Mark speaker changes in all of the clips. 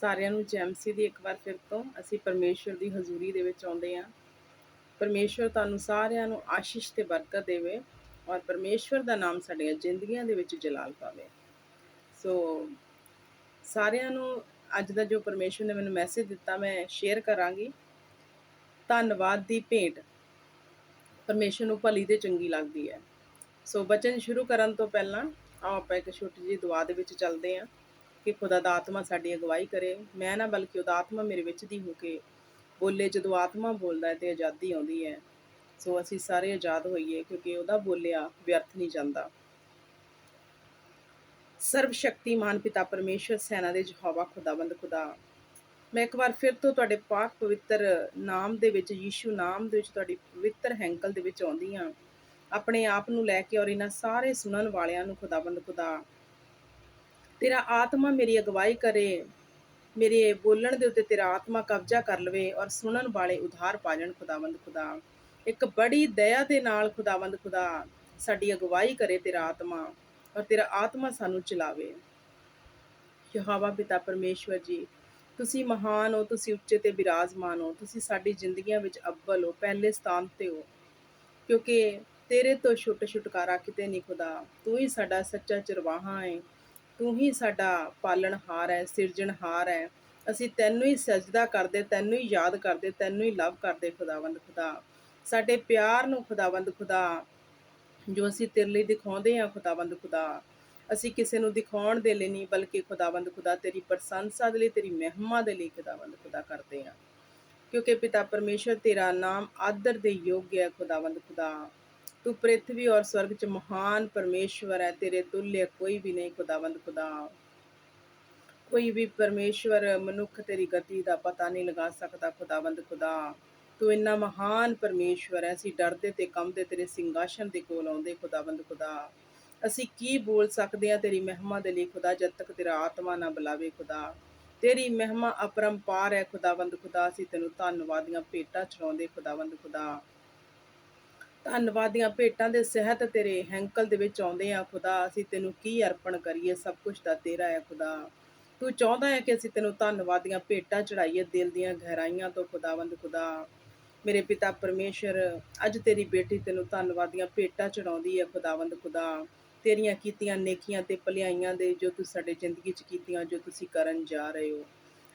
Speaker 1: ਸਾਰਿਆਂ ਨੂੰ ਜੈਮਸੀ ਦੀ ਇੱਕ ਵਾਰ ਫਿਰ ਤੋਂ ਅਸੀਂ ਪਰਮੇਸ਼ਵਰ ਦੀ ਹਜ਼ੂਰੀ ਦੇ ਵਿੱਚ ਆਉਂਦੇ ਹਾਂ। ਪਰਮੇਸ਼ਵਰ ਤੁਹਾਨੂੰ ਸਾਰਿਆਂ ਨੂੰ ਆਸ਼ੀਸ਼ ਤੇ ਬਰਕਤ ਦੇਵੇ ਔਰ ਪਰਮੇਸ਼ਵਰ ਦਾ ਨਾਮ ਸਾਡੀਆਂ ਜ਼ਿੰਦਗੀਆਂ ਦੇ ਵਿੱਚ ਜਲਾਲ ਪਾਵੇ। ਸੋ ਸਾਰਿਆਂ ਨੂੰ ਅੱਜ ਦਾ ਜੋ ਪਰਮੇਸ਼ਵਰ ਨੇ ਮੈਨੂੰ ਮੈਸੇਜ ਦਿੱਤਾ ਮੈਂ ਸ਼ੇਅਰ ਕਰਾਂਗੀ। ਧੰਨਵਾਦ ਦੀ ਭੇਟ ਪਰਮੇਸ਼ਵਰ ਨੂੰ ਭਲੀ ਤੇ ਚੰਗੀ ਲੱਗਦੀ ਹੈ। ਸੋ ਬਚਨ ਸ਼ੁਰੂ ਕਰਨ ਤੋਂ ਪਹਿਲਾਂ ਆਓ ਆਪਾਂ ਇੱਕ ਛੋਟੀ ਜਿਹੀ ਦੁਆ ਦੇ ਵਿੱਚ ਚੱਲਦੇ ਹਾਂ ਕਿ ਖੁਦਾ ਦਾ ਆਤਮਾ ਸਾਡੀ ਅਗਵਾਈ ਕਰੇ। ਮੈਂ ਨਾ ਬਲਕਿ ਉਹਦਾ ਆਤਮਾ ਮੇਰੇ ਵਿੱਚ ਦੀ ਹੋ ਕੇ ਬੋਲੇ। ਜਦੋਂ ਆਤਮਾ ਬੋਲਦਾ ਹੈ ਤੇ ਆਜ਼ਾਦੀ ਆਉਂਦੀ ਹੈ। ਸੋ ਅਸੀਂ ਸਾਰੇ ਆਜ਼ਾਦ ਹੋਈਏ ਕਿਉਂਕਿ ਉਹਦਾ ਬੋਲਿਆ ਵਿਅਰਥ ਨਹੀਂ ਜਾਂਦਾ। ਸਰਵ ਸ਼ਕਤੀਮਾਨ ਪਿਤਾ ਪਰਮੇਸ਼ਵਰ ਸੈਨਾ ਦੇ ਯਹੋਵਾ ਖੁਦਾਵੰਦ ਖੁਦਾ, ਮੈਂ ਇੱਕ ਵਾਰ ਫਿਰ ਤੋਂ ਤੁਹਾਡੇ ਪਾਕ ਪਵਿੱਤਰ ਨਾਮ ਦੇ ਵਿੱਚ, ਯੀਸ਼ੂ ਨਾਮ ਦੇ ਵਿੱਚ, ਤੁਹਾਡੀ ਪਵਿੱਤਰ ਹੈਂਕਲ ਦੇ ਵਿੱਚ ਆਉਂਦੀ ਹਾਂ ਆਪਣੇ ਆਪ ਨੂੰ ਲੈ ਕੇ। ਔਰ ਇਹਨਾਂ ਸਾਰੇ ਸੁਣਨ ਵਾਲਿਆਂ ਨੂੰ ਖੁਦਾਵੰਦ ਖੁਦਾ, ਤੇਰਾ ਆਤਮਾ ਮੇਰੀ ਅਗਵਾਈ ਕਰੇ, ਮੇਰੇ ਬੋਲਣ ਦੇ ਉੱਤੇ ਤੇਰਾ ਆਤਮਾ ਕਬਜ਼ਾ ਕਰ ਲਵੇ ਔਰ ਸੁਣਨ ਵਾਲੇ ਉਧਾਰ ਪਾ ਜਾਣ। ਖੁਦਾਵੰਦ ਖੁਦਾ, ਇੱਕ ਬੜੀ ਦਇਆ ਦੇ ਨਾਲ ਖੁਦਾਵੰਦ ਖੁਦਾ ਸਾਡੀ ਅਗਵਾਈ ਕਰੇ ਤੇਰਾ ਆਤਮਾ, ਔਰ ਤੇਰਾ ਆਤਮਾ ਸਾਨੂੰ ਚਲਾਵੇ। ਯਹੋਵਾ ਪਿਤਾ ਪਰਮੇਸ਼ਵਰ ਜੀ, ਤੁਸੀਂ ਮਹਾਨ ਹੋ, ਤੁਸੀਂ ਉੱਚੇ ਤੇ ਬਿਰਾਜਮਾਨ ਹੋ, ਤੁਸੀਂ ਸਾਡੀ ਜ਼ਿੰਦਗੀਆਂ ਵਿੱਚ ਅੱਵਲ ਹੋ, ਪਹਿਲੇ ਸਥਾਨ ਤੇ ਹੋ, ਕਿਉਂਕਿ ਤੇਰੇ ਤੋਂ ਛੁਟਕਾਰਾ ਕਿਤੇ ਨਹੀਂ ਖੁਦਾ। ਤੂੰ ਹੀ ਸਾਡਾ ਸੱਚਾ ਚਰਵਾਹਾ ਹੈ, ਤੂੰ ਹੀ ਸਾਡਾ ਪਾਲਣਹਾਰ ਹੈ, ਸਿਰਜਣਹਾਰ ਹੈ। ਅਸੀਂ ਤੈਨੂੰ ਹੀ ਸਜਦਾ ਕਰਦੇ, ਤੈਨੂੰ ਹੀ ਯਾਦ ਕਰਦੇ, ਤੈਨੂੰ ਹੀ ਲਵ ਕਰਦੇ ਖੁਦਾਵੰਦ ਖੁਦਾ। ਸਾਡੇ ਪਿਆਰ ਨੂੰ ਖੁਦਾਵੰਦ ਖੁਦਾ ਜੋ ਅਸੀਂ ਤੇਰੇ ਲਈ ਦਿਖਾਉਂਦੇ ਹਾਂ ਖੁਦਾਵੰਦ ਖੁਦਾ, ਅਸੀਂ ਕਿਸੇ ਨੂੰ ਦਿਖਾਉਣ ਦੇ ਲਈ ਨਹੀਂ ਬਲਕਿ ਖੁਦਾਵੰਦ ਖੁਦਾ ਤੇਰੀ ਪ੍ਰਸ਼ੰਸਾ ਦੇ ਲਈ, ਤੇਰੀ ਮਹਿਮਾ ਦੇ ਲਈ ਖੁਦਾਵੰਦ ਖੁਦਾ ਕਰਦੇ ਹਾਂ। ਕਿਉਂਕਿ ਪਿਤਾ ਪਰਮੇਸ਼ਵਰ ਤੇਰਾ ਨਾਮ ਆਦਰ ਦੇ ਯੋਗ ਹੈ ਖੁਦਾਵੰਦ ਖੁਦਾ। ਤੂੰ ਪ੍ਰਿਥਵੀ ਔਰ ਸਵਰਗ 'ਚ ਮਹਾਨ ਪਰਮੇਸ਼ਵਰ ਹੈ, ਤੇਰੇ ਤੁल्य ਕੋਈ ਵੀ ਨਹੀਂ ਖੁਦਾਵੰਦ ਖੁਦਾ। ਕੋਈ ਵੀ ਪਰਮੇਸ਼ਵਰ ਮਨੁੱਖ ਤੇਰੀ ਗਤੀ ਦਾ ਪਤਾ ਨਹੀਂ ਲਗਾ ਸਕਦਾ ਖੁਦਾਵੰਦ ਖੁਦਾ। ਤੂੰ ਇੰਨਾ ਮਹਾਨ ਪਰਮੇਸ਼ਵਰ ਹੈ, ਅਸੀਂ ਡਰਦੇ ਤੇ ਕੰਬਦੇ ਤੇਰੇ ਸਿੰਘਾਸਨ ਦੇ ਕੋਲ ਆਉਂਦੇ ਖੁਦਾਵੰਦ ਖੁਦਾ। ਅਸੀਂ ਕੀ ਬੋਲ ਸਕਦੇ ਹਾਂ ਤੇਰੀ ਮਹਿਮਾ ਦੇ ਲਈ ਖੁਦਾ, ਜਦ ਤੱਕ ਤੇਰਾ ਆਤਮਾ ਨਾ ਬੁਲਾਵੇ ਖੁਦਾ। ਤੇਰੀ ਮਹਿਮਾ ਅਪਰੰਪਾਰ ਹੈ ਖੁਦਾਵੰਦ ਖੁਦਾ। ਅਸੀਂ ਤੈਨੂੰ ਧੰਨਵਾਦ ਦੀਆਂ ਭੇਟਾਂ ਚੜਾਉਂਦੇ ਖੁਦਾਵੰਦ ਖੁਦਾ। ਧੰਨਵਾਦ ਦੀਆਂ ਭੇਟਾਂ ਦੇ ਸਹਿਤ ਤੇਰੇ ਹੈਂਕਲ ਦੇ ਵਿੱਚ ਆਉਂਦੇ ਆ ਖੁਦਾ। ਅਸੀਂ ਤੈਨੂੰ ਕੀ ਅਰਪਣ ਕਰੀਏ, ਸਭ ਕੁਝ ਤਾਂ ਤੇਰਾ ਹੈ ਖੁਦਾ। ਤੂੰ ਚਾਹੁੰਦਾ ਹੈ ਕਿ ਅਸੀਂ ਤੈਨੂੰ ਧੰਨਵਾਦ ਦੀਆਂ ਭੇਟਾਂ ਚੜਾਈਏ ਦਿਲ ਦੀਆਂ ਗਹਿਰਾਈਆਂ ਤੋਂ ਖੁਦਾਵੰਦ ਖੁਦਾ। ਮੇਰੇ ਪਿਤਾ ਪਰਮੇਸ਼ਵਰ, ਅੱਜ ਤੇਰੀ ਬੇਟੀ ਤੈਨੂੰ ਧੰਨਵਾਦ ਦੀਆਂ ਭੇਟਾਂ ਚੜਾਉਂਦੀ ਹੈ ਖੁਦਾਵੰਦ ਖੁਦਾ। ਤੇਰੀਆਂ ਕੀਤੀਆਂ ਨੇਕੀਆਂ ਤੇ ਭਲਾਈਆਂ ਦੇ, ਜੋ ਤੁਸੀਂ ਸਾਡੇ ਜ਼ਿੰਦਗੀ 'ਚ ਕੀਤੀਆਂ, ਜੋ ਤੁਸੀਂ ਕਰਨ ਜਾ ਰਹੇ ਹੋ।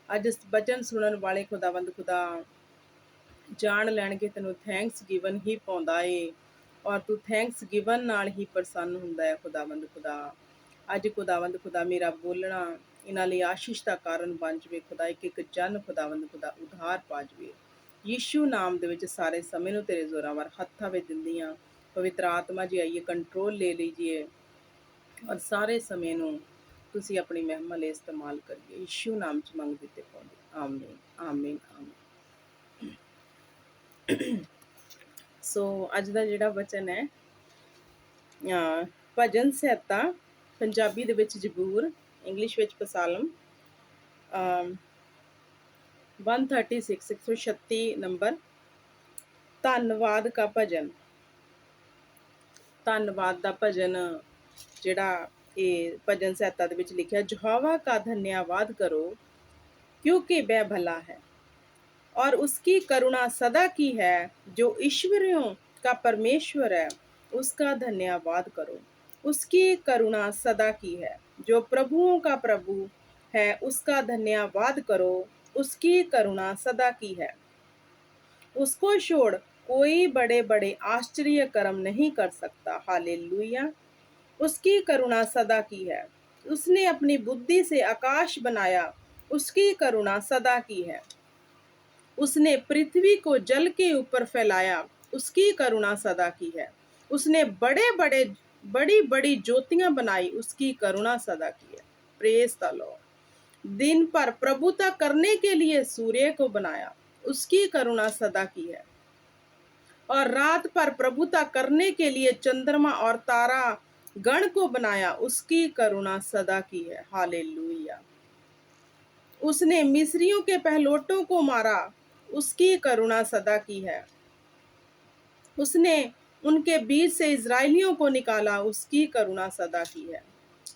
Speaker 1: ਅੱਜ ਇਸ ਬਚਨ ਸੁਣਨ ਵਾਲੇ ਖੁਦਾਵੰਦ ਖੁਦਾ ਜਾਣ ਲੈਣਗੇ ਤੈਨੂੰ ਥੈਂਕਸ ਗਿਵਨ ਹੀ ਪਾਉਂਦਾ ਏ, ਔਰ ਤੂੰ ਥੈਂਕਸ ਗਿਵਨ ਨਾਲ ਹੀ ਪ੍ਰਸੰਨ ਹੁੰਦਾ ਹੈ ਖੁਦਾਵੰਦ ਖੁਦਾ। ਅੱਜ ਖੁਦਾਵੰਦ ਖੁਦਾ ਮੇਰਾ ਬੋਲਣਾ ਇਹਨਾਂ ਲਈ ਆਸ਼ੀਸ਼ ਦਾ ਕਾਰਨ ਬਣ ਜਾਵੇ ਖੁਦਾ। ਇੱਕ ਇੱਕ ਜਨ ਖੁਦਾਵੰਦ ਖੁਦਾ ਉਧਾਰ ਪਾ ਜਾਵੇ। ਯੀਸ਼ੂ ਨਾਮ ਦੇ ਵਿੱਚ ਸਾਰੇ ਸਮੇਂ ਨੂੰ ਤੇਰੇ ਜ਼ੋਰਾਵਰ ਹੱਥਾਂ ਵਿੱਚ ਦਿੰਦੀਆਂ। ਪਵਿੱਤਰ ਆਤਮਾ ਜੀ ਆਈਏ, ਕੰਟਰੋਲ ਲੈ ਲੀਜੀਏ ਔਰ ਸਾਰੇ ਸਮੇਂ ਨੂੰ ਤੁਸੀਂ ਆਪਣੀ ਮਹਿਮਾ ਲਈ ਇਸਤੇਮਾਲ ਕਰੀਏ। ਯੀਸ਼ੂ ਨਾਮ 'ਚ ਮੰਗ ਦਿੱਤੇ ਪਾਉਂਦੇ, ਆਮੀਨ ਆਮੀਨ ਆਮੀਨ। ਸੋ ਅੱਜ ਦਾ ਜਿਹੜਾ ਵਚਨ ਹੈ ਭਜਨ ਸਹਿਤਾ, ਪੰਜਾਬੀ ਦੇ ਵਿੱਚ ਜ਼ਬੂਰ, ਇੰਗਲਿਸ਼ ਵਿੱਚ ਪਸਾਲਮ 136 136 ਨੰਬਰ, ਧੰਨਵਾਦ ਕਾ ਭਜਨ। ਧੰਨਵਾਦ ਦਾ ਭਜਨ ਜਿਹੜਾ ਇਹ ਭਜਨ ਸਹਿਤਾ ਦੇ ਵਿੱਚ ਲਿਖਿਆ, ਯਹੋਵਾ का धन्यवाद करो क्योंकि वह भला है और उसकी करुणा सदा की है। जो ईश्वरियों का परमेश्वर है उसका धन्यवाद करो, उसकी करुणा सदा की है। जो प्रभुओं का प्रभु है उसका धन्यवाद करो, उसकी करुणा सदा की है। उसको छोड़ कोई बड़े बड़े आश्चर्य कर्म नहीं कर सकता। हालेलुया। उसकी करुणा सदा की है। उसने अपनी बुद्धि से आकाश बनाया, उसकी करुणा सदा की है। उसने पृथ्वी को जल के ऊपर फैलाया, उसकी करुणा सदा की है। उसने बड़ी बड़ी ज्योतियां बनाई, उसकी करुणा सदा की है। Praise the Lord. दिन पर प्रभुता करने के लिए सूर्य को बनाया, उसकी करुणा सदा की है। और रात पर प्रभुता करने के लिए चंद्रमा और तारा गण को बनाया, उसकी करुणा सदा की है। हालेलुया। उसने मिस्रियों के पहलोटों को मारा, उसकी करुणा सदा की है। उसने उनके बीच से इजराइलियों को निकाला, उसकी करुणा सदा की है।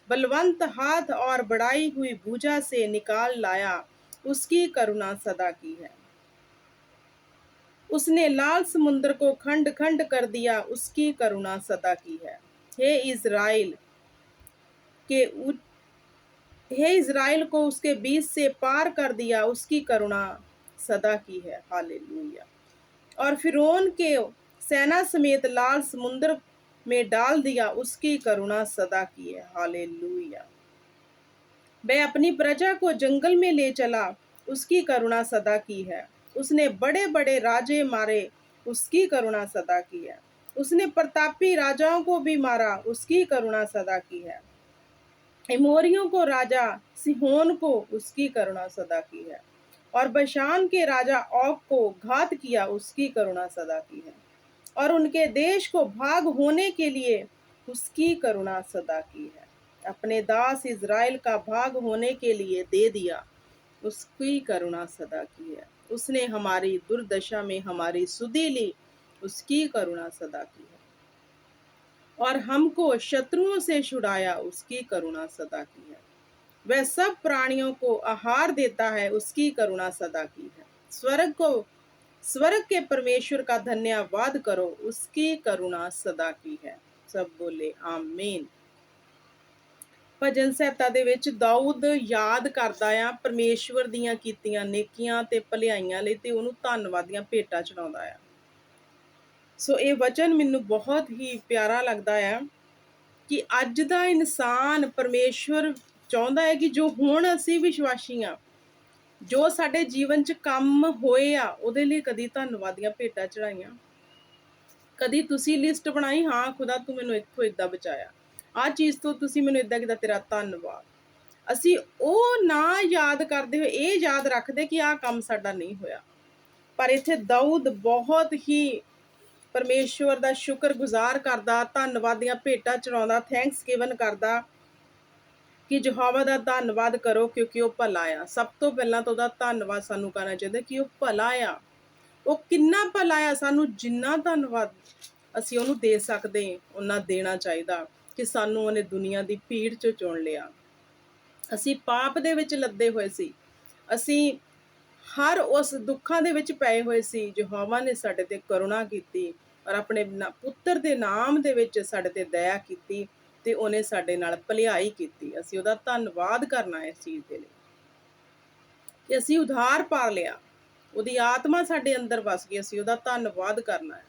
Speaker 1: बलवंत हाथ और बढ़ाई हुई भुजा से निकाल लाया, उसकी करुणा सदा की है। उसने लाल समुद्र को खंड खंड कर दिया, उसकी करुणा सदा की है। हे इज़राइल के हे इज़राइल को उसके बीच से पार कर दिया, उसकी करुणा सदा की है। हालेलुया। और फिरौन के सेना समेत लाल समुद्र में डाल दिया, उसकी करुणा सदा की है। हालेलुया। वह अपनी प्रजा को जंगल में ले चला, उसकी करुणा सदा की है। उसने बड़े बड़े राजे मारे, उसकी करुणा सदा की है। उसने प्रतापी राजाओं को भी मारा, उसकी करुणा सदा की है। एमोरियों को राजा सिहोन को, उसकी करुणा सदा की है। और बशान के राजा औग को घात किया, उसकी करुणा सदा की है। और उनके देश को भाग होने के लिए उसकी करुणा सदा की है। अपने दास इज़राइल का भाग होने के लिए दे दिया, उसकी करुणा सदा की है। उसने हमारी दुर्दशा में हमारी सुधि ली, उसकी करुणा सदा की है। और हमको शत्रुओं से छुड़ाया, उसकी करुणा सदा की है। वह सब प्राणियों को आहार देता है, उसकी करुणा सदा की है। स्वर्ग के परमेश्वर का धन्यवाद करो, उसकी करुणा सदा की है। सब बोले आमीन। ਭਜਨ ਸਾਹਿਤਾ ਦੇ ਵਿੱਚ ਦਾਊਦ ਯਾਦ ਕਰਦਾ ਆ ਪਰਮੇਸ਼ਵਰ ਦੀਆਂ ਕੀਤੀਆਂ ਨੇਕੀਆਂ ਤੇ ਭਲਾਈਆਂ ਲਈ ਤੇ ਉਹਨੂੰ ਧੰਨਵਾਦ ਦੀਆਂ ਭੇਟਾਂ ਚੜਾਉਂਦਾ ਆ। ਸੋ ਇਹ ਵਚਨ ਮੈਨੂੰ ਬਹੁਤ ਹੀ ਪਿਆਰਾ ਲੱਗਦਾ ਆ ਕਿ ਅੱਜ ਦਾ ਇਨਸਾਨ ਪਰਮੇਸ਼ਵਰ ਚਾਹੁੰਦਾ ਹੈ ਕਿ ਜੋ ਹੁਣ ਅਸੀਂ ਵਿਸ਼ਵਾਸੀ ਆ, ਜੋ ਸਾਡੇ ਜੀਵਨ 'ਚ ਕੰਮ ਹੋਏ ਆ, ਉਹਦੇ ਲਈ ਕਦੀ ਧੰਨਵਾਦ ਦੀਆਂ ਭੇਟਾਂ ਚੜਾਈਆਂ, ਕਦੀ ਤੁਸੀਂ ਲਿਸਟ ਬਣਾਈ, ਹਾਂ ਖੁਦਾ ਤੂੰ ਮੈਨੂੰ ਇੱਥੋਂ ਇੱਦਾਂ ਬਚਾਇਆ, ਆਹ ਚੀਜ਼ ਤੋਂ ਤੁਸੀਂ ਮੈਨੂੰ ਇੱਦਾਂ ਕੀਤਾ, ਤੇਰਾ ਧੰਨਵਾਦ। ਅਸੀਂ ਉਹ ਨਾ ਯਾਦ ਕਰਦੇ ਹੋਏ ਇਹ ਯਾਦ ਰੱਖਦੇ ਕਿ ਆਹ ਕੰਮ ਸਾਡਾ ਨਹੀਂ ਹੋਇਆ। ਪਰ ਇੱਥੇ ਦਾਊਦ ਬਹੁਤ ਹੀ ਪਰਮੇਸ਼ਵਰ ਦਾ ਸ਼ੁਕਰਗੁਜ਼ਾਰ ਕਰਦਾ, ਧੰਨਵਾਦ ਦੀਆਂ ਭੇਟਾਂ ਚੜਾਉਂਦਾ, ਥੈਂਕਸ ਗਿਵਨ ਕਰਦਾ ਕਿ ਯਹੋਵਾ ਦਾ ਧੰਨਵਾਦ ਕਰੋ ਕਿਉਂਕਿ ਉਹ ਭਲਾ ਆ। ਸਭ ਤੋਂ ਪਹਿਲਾਂ ਤਾਂ ਉਹਦਾ ਧੰਨਵਾਦ ਸਾਨੂੰ ਕਰਨਾ ਚਾਹੀਦਾ ਕਿ ਉਹ ਭਲਾ ਆ। ਉਹ ਕਿੰਨਾ ਭਲਾ ਆ, ਸਾਨੂੰ ਜਿੰਨਾ ਧੰਨਵਾਦ ਅਸੀਂ ਉਹਨੂੰ ਦੇ ਸਕਦੇ ਉਹਨਾਂ ਦੇਣਾ ਚਾਹੀਦਾ ਕਿ ਸਾਨੂੰ ਉਹਨੇ ਦੁਨੀਆ ਦੀ ਭੀੜ 'ਚੋਂ ਚੁਣ ਲਿਆ। ਅਸੀਂ ਪਾਪ ਦੇ ਵਿੱਚ ਲੱਦੇ ਹੋਏ ਸੀ, ਅਸੀਂ ਹਰ ਉਸ ਦੁੱਖਾਂ ਦੇ ਵਿੱਚ ਪਏ ਹੋਏ ਸੀ। ਯਹੋਵਾ ਨੇ ਸਾਡੇ ਤੇ ਕਰੁਣਾ ਕੀਤੀ ਔਰ ਆਪਣੇ ਪੁੱਤਰ ਦੇ ਨਾਮ ਦੇ ਵਿੱਚ ਸਾਡੇ ਤੇ ਦਇਆ ਕੀਤੀ ਤੇ ਉਹਨੇ ਸਾਡੇ ਨਾਲ ਭਲਾਈ ਕੀਤੀ। ਅਸੀਂ ਉਹਦਾ ਧੰਨਵਾਦ ਕਰਨਾ ਇਸ ਚੀਜ਼ ਦੇ ਲਈ ਕਿ ਅਸੀਂ ਉਧਾਰ ਪਾ ਲਿਆ, ਉਹਦੀ ਆਤਮਾ ਸਾਡੇ ਅੰਦਰ ਵਸ ਗਈ, ਅਸੀਂ ਉਹਦਾ ਧੰਨਵਾਦ ਕਰਨਾ ਹੈ।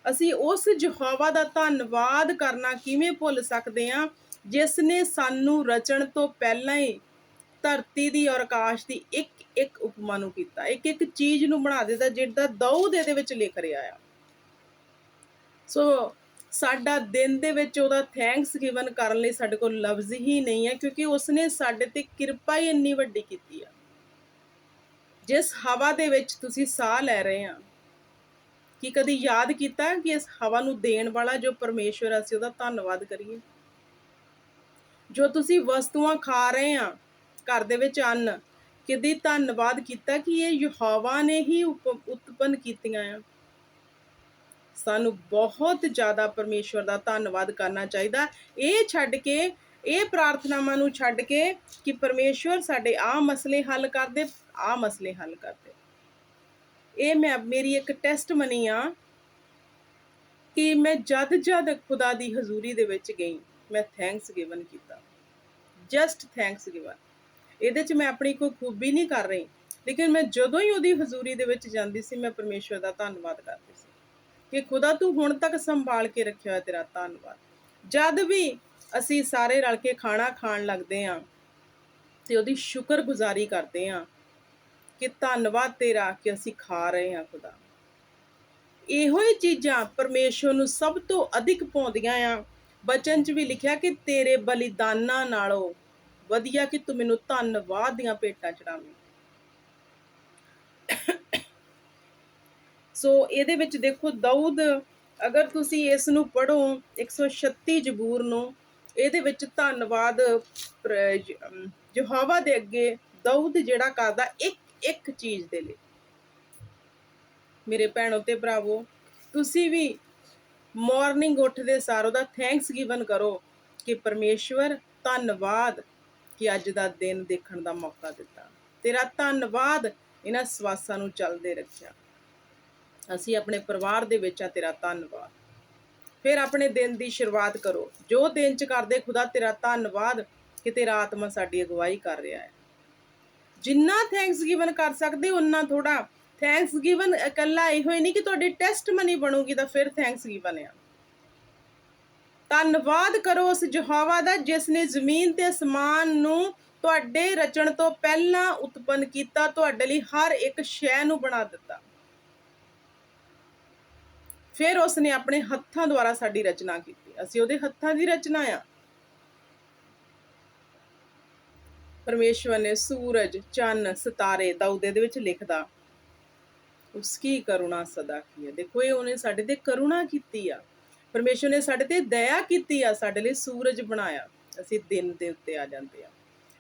Speaker 1: ਅਸੀਂ ਉਸ ਯਹੋਵਾ ਦਾ ਧੰਨਵਾਦ ਕਰਨਾ ਕਿਵੇਂ ਭੁੱਲ ਸਕਦੇ ਹਾਂ ਜਿਸ ਨੇ ਸਾਨੂੰ ਰਚਣ ਤੋਂ ਪਹਿਲਾਂ ਹੀ ਧਰਤੀ ਦੀ ਔਰ ਆਕਾਸ਼ ਦੀ ਇੱਕ ਇੱਕ ਉਪਮਾ ਨੂੰ ਕੀਤਾ, ਇੱਕ ਇੱਕ ਚੀਜ਼ ਨੂੰ ਬਣਾ ਦਿੱਤਾ ਜਿਹੜਾ ਦਾਊਦ ਇਹਦੇ ਵਿੱਚ ਲਿਖ ਰਿਹਾ ਆ। ਸੋ ਸਾਡਾ ਦਿਨ ਦੇ ਵਿੱਚ ਉਹਦਾ ਥੈਂਕਸ ਗਿਵਨ ਕਰਨ ਲਈ ਸਾਡੇ ਕੋਲ ਲਫ਼ਜ਼ ਹੀ ਨਹੀਂ ਹੈ ਕਿਉਂਕਿ ਉਸਨੇ ਸਾਡੇ ਤੇ ਕਿਰਪਾ ਹੀ ਇੰਨੀ ਵੱਡੀ ਕੀਤੀ ਆ। ਜਿਸ ਹਵਾ ਦੇ ਵਿੱਚ ਤੁਸੀਂ ਸਾਹ ਲੈ ਰਹੇ ਆ, ਕੀ ਕਦੀ ਯਾਦ ਕੀਤਾ ਕਿ ਇਸ ਹਵਾ ਨੂੰ ਦੇਣ ਵਾਲਾ ਜੋ ਪਰਮੇਸ਼ਵਰ ਆ, ਅਸੀਂ ਉਹਦਾ ਧੰਨਵਾਦ ਕਰੀਏ। ਜੋ ਤੁਸੀਂ ਵਸਤੂਆਂ ਖਾ ਰਹੇ ਆ, ਘਰ ਦੇ ਵਿੱਚ ਅੰਨ, ਕਦੀ ਧੰਨਵਾਦ ਕੀਤਾ ਕਿ ਇਹ ਯਹੋਵਾ ਨੇ ਹੀ ਉਤਪੰਨ ਕੀਤੀਆਂ ਆ। ਸਾਨੂੰ ਬਹੁਤ ਜ਼ਿਆਦਾ ਪਰਮੇਸ਼ਵਰ ਦਾ ਧੰਨਵਾਦ ਕਰਨਾ ਚਾਹੀਦਾ, ਇਹ ਛੱਡ ਕੇ, ਇਹ ਪ੍ਰਾਰਥਨਾਵਾਂ ਨੂੰ ਛੱਡ ਕੇ ਕਿ ਪਰਮੇਸ਼ਵਰ ਸਾਡੇ ਆਹ ਮਸਲੇ ਹੱਲ ਕਰ ਦੇ, ਆਹ ਮਸਲੇ ਹੱਲ ਕਰ ਦੇ। ਇਹ ਮੇਰੀ ਇੱਕ ਟੈਸਟਮਨੀ ਆ ਕਿ ਮੈਂ ਜਦ ਖੁਦਾ ਦੀ ਹਜ਼ੂਰੀ ਦੇ ਵਿੱਚ ਗਈ, ਮੈਂ ਥੈਂਕਸ ਗਿਵਨ ਕੀਤਾ, ਜਸਟ ਥੈਂਕਸ ਗਿਵਨ। ਇਹਦੇ 'ਚ ਮੈਂ ਆਪਣੀ ਕੋਈ ਖੂਬੀ ਨਹੀਂ ਕਰ ਰਹੀ, ਲੇਕਿਨ ਮੈਂ ਜਦੋਂ ਹੀ ਉਹਦੀ ਹਜ਼ੂਰੀ ਦੇ ਵਿੱਚ ਜਾਂਦੀ ਸੀ, ਮੈਂ ਪਰਮੇਸ਼ਵਰ ਦਾ ਧੰਨਵਾਦ ਕਰਦੀ ਸੀ ਕਿ ਖੁਦਾ ਤੂੰ ਹੁਣ ਤੱਕ ਸੰਭਾਲ ਕੇ ਰੱਖਿਆ ਹੋਇਆ, ਤੇਰਾ ਧੰਨਵਾਦ। ਜਦ ਵੀ ਅਸੀਂ ਸਾਰੇ ਰਲ ਕੇ ਖਾਣਾ ਖਾਣ ਲੱਗਦੇ ਹਾਂ ਤੇ ਉਹਦੀ ਸ਼ੁਕਰਗੁਜ਼ਾਰੀ ਕਰਦੇ ਹਾਂ ਕਿ ਧੰਨਵਾਦ ਤੇਰਾ ਕਿ ਅਸੀਂ ਖਾ ਰਹੇ ਹਾਂ ਖੁਦਾ। ਇਹੋ ਹੀ ਚੀਜ਼ਾਂ ਪਰਮੇਸ਼ਵਰ ਨੂੰ ਸਭ ਤੋਂ ਅਧਿਕ ਭਾਉਂਦੀਆਂ ਆ। ਬਚਨ 'ਚ ਵੀ ਲਿਖਿਆ ਕਿ ਤੇਰੇ ਬਲੀਦਾਨਾਂ ਨਾਲੋਂ ਵਧੀਆ ਕਿ ਤੂੰ ਮੈਨੂੰ ਧੰਨਵਾਦ ਦੀਆਂ ਭੇਟਾਂ ਚੜਾਵੇਂ। ਸੋ ਇਹਦੇ ਵਿੱਚ ਦੇਖੋ ਦਾਊਦ, ਅਗਰ ਤੁਸੀਂ ਇਸ ਨੂੰ ਪੜ੍ਹੋ 136 ਜ਼ਬੂਰ ਨੂੰ, ਇਹਦੇ ਵਿੱਚ ਧੰਨਵਾਦ ਯਹੋਵਾ ਦੇ ਅੱਗੇ ਦਾਊਦ ਜਿਹੜਾ ਕਰਦਾ ਇੱਕ ਇੱਕ ਚੀਜ਼ ਦੇ ਲਈ। ਮੇਰੇ ਭੈਣੋ ਤੇ ਭਰਾਵੋ, ਤੁਸੀਂ ਵੀ ਮਾਰਨਿੰਗ ਉੱਠਦੇ ਸਾਰ ਉਹਦਾ ਥੈਂਕਸ ਗਿਵਨ ਕਰੋ ਕਿ ਪਰਮੇਸ਼ਵਰ ਧੰਨਵਾਦ ਕਿ ਅੱਜ ਦਾ ਦਿਨ ਦੇਖਣ ਦਾ ਮੌਕਾ ਦਿੱਤਾ। ਤੇਰਾ ਧੰਨਵਾਦ ਇਹਨਾਂ ਸਵਾਸਾਂ ਨੂੰ ਚੱਲਦੇ ਰੱਖਿਆ। ਅਸੀਂ ਆਪਣੇ ਪਰਿਵਾਰ ਦੇ ਵਿੱਚ ਆ, ਤੇਰਾ ਧੰਨਵਾਦ। ਫਿਰ ਆਪਣੇ ਦਿਨ ਦੀ ਸ਼ੁਰੂਆਤ ਕਰੋ, ਜੋ ਦਿਨ 'ਚ ਕਰਦੇ ਖੁਦਾ ਤੇਰਾ ਧੰਨਵਾਦ ਕਿ ਤੇਰਾ ਆਤਮਾ ਸਾਡੀ ਅਗਵਾਈ ਕਰ ਰਿਹਾ ਹੈ। ਜਿੰਨਾ ਥੈਂਕਸ ਗਿਵਨ ਕਰ ਸਕਦੇ ਉਨਾ ਥੋੜਾ। ਥੈਂਕਸ ਗਿਵਨ ਇਕੱਲਾ ਇਹੋ ਹੀ ਨਹੀਂ ਕਿ ਤੁਹਾਡੀ ਟੈਸਟ ਮਨੀ ਬਣੂਗੀ ਤਾਂ ਫਿਰ ਥੈਂਕਸ ਗਿਵਨ ਆ। ਧੰਨਵਾਦ ਕਰੋ ਉਸ ਯਹੋਵਾ ਦਾ ਜਿਸ ਨੇ ਜ਼ਮੀਨ ਤੇ ਅਸਮਾਨ ਨੂੰ ਤੁਹਾਡੇ ਰਚਣ ਤੋਂ ਪਹਿਲਾਂ ਉਤਪੰਨ ਕੀਤਾ, ਤੁਹਾਡੇ ਲਈ ਹਰ ਇੱਕ ਸ਼ੈ ਨੂੰ ਬਣਾ ਦਿੱਤਾ। ਫਿਰ ਉਸਨੇ ਆਪਣੇ ਹੱਥਾਂ ਦੁਆਰਾ ਸਾਡੀ ਰਚਨਾ ਕੀਤੀ। ਅਸੀਂ ਉਹਦੇ ਹੱਥਾਂ ਦੀ ਰਚਨਾ ਆ। ਪਰਮੇਸ਼ਵਰ ਨੇ ਸੂਰਜ, ਚੰਨ, ਸਿਤਾਰੇ, ਦਾਊਦ ਦੇ ਵਿੱਚ ਲਿਖਦਾ ਉਸकी ਕਰੁਣਾ ਸਦਾ ਕੀ ਹੈ। ਦੇਖੋ ਇਹ ਉਹਨੇ ਸਾਡੇ ਤੇ ਕਰੁਣਾ ਕੀਤੀ ਆ। ਪਰਮੇਸ਼ਵਰ ਨੇ ਸਾਡੇ ਤੇ ਦਇਆ ਕੀਤੀ ਆ, ਸਾਡੇ ਲਈ ਸੂਰਜ ਬਣਾਇਆ, ਅਸੀਂ ਦਿਨ ਦੇ ਉੱਤੇ ਆ ਜਾਂਦੇ ਆ।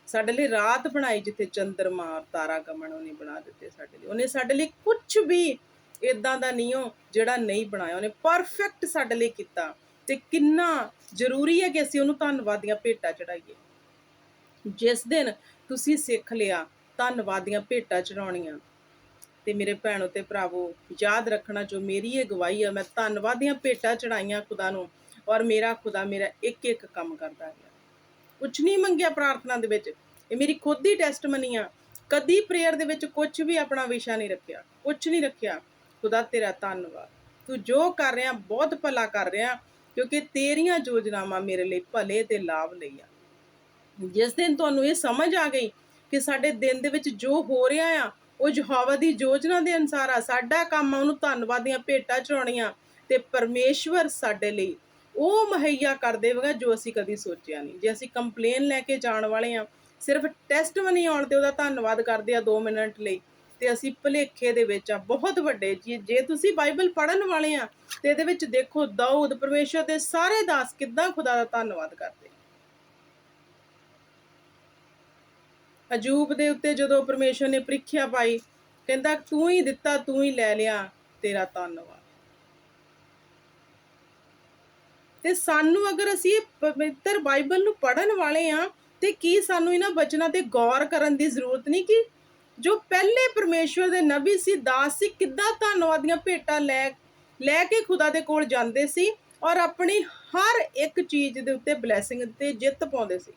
Speaker 1: ਸਾਡੇ ਲਈ ਰਾਤ ਬਣਾਈ ਜਿੱਥੇ ਚੰਦਰਮਾ ਤਾਰਾ ਗਮਨ ਉਹਨੇ ਬਣਾ ਦਿੱਤੇ ਸਾਡੇ ਲਈ। ਉਹਨੇ ਸਾਡੇ ਲਈ ਕੁਝ ਵੀ ਇਦਾਂ ਦਾ ਨਹੀਂ ਹੋ ਜਿਹੜਾ ਨਹੀਂ ਬਣਾਇਆ, ਉਹਨੇ ਪਰਫੈਕਟ ਸਾਡੇ ਲਈ ਕੀਤਾ। ਤੇ ਕਿੰਨਾ ਜ਼ਰੂਰੀ ਹੈ ਕਿ ਅਸੀਂ ਉਹਨੂੰ ਧੰਨਵਾਦ ਦੀਆਂ ਭੇਟਾਂ ਚੜਾਈਏ। ਜਿਸ ਦਿਨ ਤੁਸੀਂ ਸਿੱਖ ਲਿਆ ਧੰਨਵਾਦ ਦੀਆਂ ਭੇਟਾਂ ਚੜਾਉਣੀਆਂ, ਤੇ ਮੇਰੇ ਭੈਣੋ ਤੇ ਭਰਾਵੋ ਯਾਦ ਰੱਖਣਾ, ਜੋ ਮੇਰੀ ਇਹ ਗਵਾਹੀ ਆ, ਮੈਂ ਧੰਨਵਾਦ ਦੀਆਂ ਭੇਟਾਂ ਚੜਾਈਆਂ ਖੁਦਾ ਨੂੰ, ਔਰ ਮੇਰਾ ਖੁਦਾ ਮੇਰਾ ਇੱਕ ਇੱਕ ਕੰਮ ਕਰਦਾ ਗਿਆ। ਕੁਝ ਨਹੀਂ ਮੰਗਿਆ ਪ੍ਰਾਰਥਨਾ ਦੇ ਵਿੱਚ, ਇਹ ਮੇਰੀ ਖੁਦ ਦੀ ਟੈਸਟਮਨੀ ਆ। ਕਦੀ ਪ੍ਰੇਅਰ ਦੇ ਵਿੱਚ ਕੁਝ ਵੀ ਆਪਣਾ ਵਿਸ਼ਾ ਨਹੀਂ ਰੱਖਿਆ, ਕੁਝ ਨਹੀਂ ਰੱਖਿਆ। ਖੁਦਾ ਤੇਰਾ ਧੰਨਵਾਦ, ਤੂੰ ਜੋ ਕਰ ਰਿਹਾ ਬਹੁਤ ਭਲਾ ਕਰ ਰਿਹਾ, ਕਿਉਂਕਿ ਤੇਰੀਆਂ ਯੋਜਨਾਵਾਂ ਮੇਰੇ ਲਈ ਭਲੇ ਤੇ ਲਾਭ ਲਈ ਆ। ਜਿਸ ਦਿਨ ਤੁਹਾਨੂੰ ਇਹ ਸਮਝ ਆ ਗਈ ਕਿ ਸਾਡੇ ਦਿਨ ਦੇ ਵਿੱਚ ਜੋ ਹੋ ਰਿਹਾ ਆ ਉਹ ਯਹੋਵਾ ਦੀ ਯੋਜਨਾ ਦੇ ਅਨੁਸਾਰ ਆ, ਸਾਡਾ ਕੰਮ ਆ ਉਹਨੂੰ ਧੰਨਵਾਦ ਦੀਆਂ ਭੇਟਾਂ ਚੜਾਉਣੀਆਂ, ਤੇ ਪਰਮੇਸ਼ਵਰ ਸਾਡੇ ਲਈ ਉਹ ਮੁਹੱਈਆ ਕਰ ਦੇਵੇਗਾ ਜੋ ਅਸੀਂ ਕਦੀ ਸੋਚਿਆ ਨਹੀਂ। ਜੇ ਅਸੀਂ ਕੰਪਲੇਨ ਲੈ ਕੇ ਜਾਣ ਵਾਲੇ ਆ, ਸਿਰਫ ਟੈਸਟ ਵੀ ਨਹੀਂ ਆਉਣ ਤੇ ਉਹਦਾ ਧੰਨਵਾਦ ਕਰਦੇ ਆ 2 ਮਿੰਟ ਲਈ, ਤੇ ਅਸੀਂ ਭੁਲੇਖੇ ਦੇ ਵਿੱਚ ਆ ਬਹੁਤ ਵੱਡੇ। ਜੇ ਤੁਸੀਂ ਬਾਈਬਲ ਪੜ੍ਹਨ ਵਾਲੇ ਆ ਤੇ ਇਹਦੇ ਵਿੱਚ ਦੇਖੋ ਦਾਊਦ, ਪਰਮੇਸ਼ਵਰ ਦੇ ਸਾਰੇ ਦਾਸ ਕਿੱਦਾਂ ਖੁਦਾ ਦਾ ਧੰਨਵਾਦ ਕਰਦੇ। ਅਯੂਬ ਦੇ ਉੱਤੇ ਜਦੋਂ ਪਰਮੇਸ਼ਵਰ ਨੇ ਪ੍ਰੀਖਿਆ ਪਾਈ, ਕਹਿੰਦਾ ਤੂੰ ਹੀ ਦਿੱਤਾ, ਤੂੰ ਹੀ ਲੈ ਲਿਆ, ਤੇਰਾ ਧੰਨਵਾਦ। ਤੇ ਸਾਨੂੰ ਅਗਰ ਅਸੀਂ ਪਵਿੱਤਰ ਬਾਈਬਲ ਨੂੰ ਪੜ੍ਹਨ ਵਾਲੇ ਆ ਤੇ ਕੀ ਸਾਨੂੰ ਇਹਨਾਂ ਬਚਨਾਂ ਤੇ ਗੌਰ ਕਰਨ ਦੀ ਜ਼ਰੂਰਤ ਨਹੀਂ ਕਿ ਜੋ ਪਹਿਲੇ ਪਰਮੇਸ਼ਵਰ ਦੇ ਨਬੀ ਸੀ, ਦਾਸ ਸੀ, ਕਿੱਦਾਂ ਧੰਨਵਾਦ ਦੀਆਂ ਭੇਟਾਂ ਲੈ ਕੇ ਖੁਦਾ ਦੇ ਕੋਲ ਜਾਂਦੇ ਸੀ ਔਰ ਆਪਣੀ ਹਰ ਇੱਕ ਚੀਜ਼ ਦੇ ਉੱਤੇ ਬਲੈਸਿੰਗ ਤੇ ਜਿੱਤ ਪਾਉਂਦੇ ਸੀ।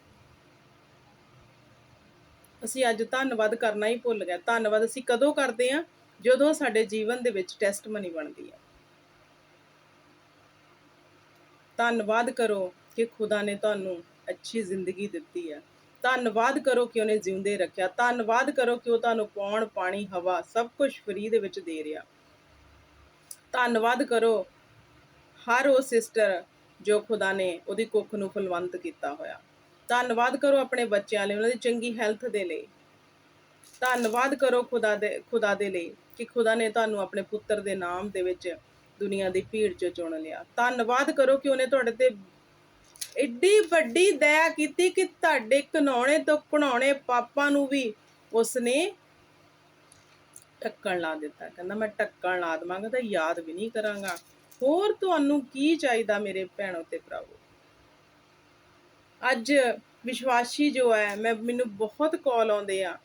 Speaker 1: ਅਸੀਂ ਅੱਜ ਧੰਨਵਾਦ ਕਰਨਾ ਹੀ ਭੁੱਲ ਗਏ। ਧੰਨਵਾਦ ਅਸੀਂ ਕਦੋਂ ਕਰਦੇ ਆ? ਜਦੋਂ ਸਾਡੇ ਜੀਵਨ ਦੇ ਵਿੱਚ ਟੈਸਟਮਨੀ ਬਣਦੀ ਆ। ਧੰਨਵਾਦ ਕਰੋ ਕਿ ਖੁਦਾ ਨੇ ਤੁਹਾਨੂੰ ਅੱਛੀ ਜ਼ਿੰਦਗੀ ਦਿੱਤੀ ਆ। ਧੰਨਵਾਦ ਕਰੋ ਕਿ ਉਹਨੇ ਜਿਉਂਦੇ ਰੱਖਿਆ। ਧੰਨਵਾਦ ਕਰੋ ਕਿ ਉਹ ਤੁਹਾਨੂੰ ਪਾਉਣ, ਪਾਣੀ, ਹਵਾ ਸਭ ਕੁਝ ਫ੍ਰੀ ਦੇ ਵਿੱਚ ਦੇ ਰਿਹਾ। ਧੰਨਵਾਦ ਕਰੋ ਹਰ ਉਹ ਸਿਸਟਰ ਜੋ ਖੁਦਾ ਨੇ ਉਹਦੀ ਕੁੱਖ ਨੂੰ ਫਲਵੰਤ ਕੀਤਾ ਹੋਇਆ। ਧੰਨਵਾਦ ਕਰੋ ਆਪਣੇ ਬੱਚਿਆਂ ਲਈ, ਉਹਨਾਂ ਦੀ ਚੰਗੀ ਹੈਲਥ ਦੇ ਲਈ। ਧੰਨਵਾਦ ਕਰੋ ਖੁਦਾ ਦੇ ਲਈ ਕਿ ਖੁਦਾ ਨੇ ਤੁਹਾਨੂੰ ਆਪਣੇ ਪੁੱਤਰ ਦੇ ਨਾਮ ਦੇ ਵਿੱਚ ਦੁਨੀਆ ਦੀ ਭੀੜ 'ਚ ਚੁਣ ਲਿਆ। ਧੰਨਵਾਦ ਕਰੋ ਕਿ ਉਹਨੇ ਤੁਹਾਡੇ ਤੇ ਏਡੀ ਵੱਡੀ ਦਇਆ ਕੀਤੀ ਕਿ ਤੁਹਾਡੇ ਘਿਨਾਉਣੇ ਤੋਂ ਘਿਨਾਉਣੇ ਪਾਪਾਂ ਨੂੰ ਵੀ ਉਸਨੇ ਢੱਕਣ ਲਾ ਦਿੱਤਾ। ਕਹਿੰਦਾ ਮੈਂ ਢੱਕਣ ਲਾ ਦੇਵਾਂਗਾ ਤਾਂ ਯਾਦ ਵੀ ਨਹੀਂ ਕਰਾਂਗਾ। ਹੋਰ ਤੁਹਾਨੂੰ ਕੀ ਚਾਹੀਦਾ ਮੇਰੇ ਭੈਣੋ ਤੇ ਭਰਾਵੋ? ਅੱਜ ਵਿਸ਼ਵਾਸੀ ਜੋ ਹੈ, ਮੈਨੂੰ ਬਹੁਤ ਕਾਲ ਆਉਂਦੇ ਆ,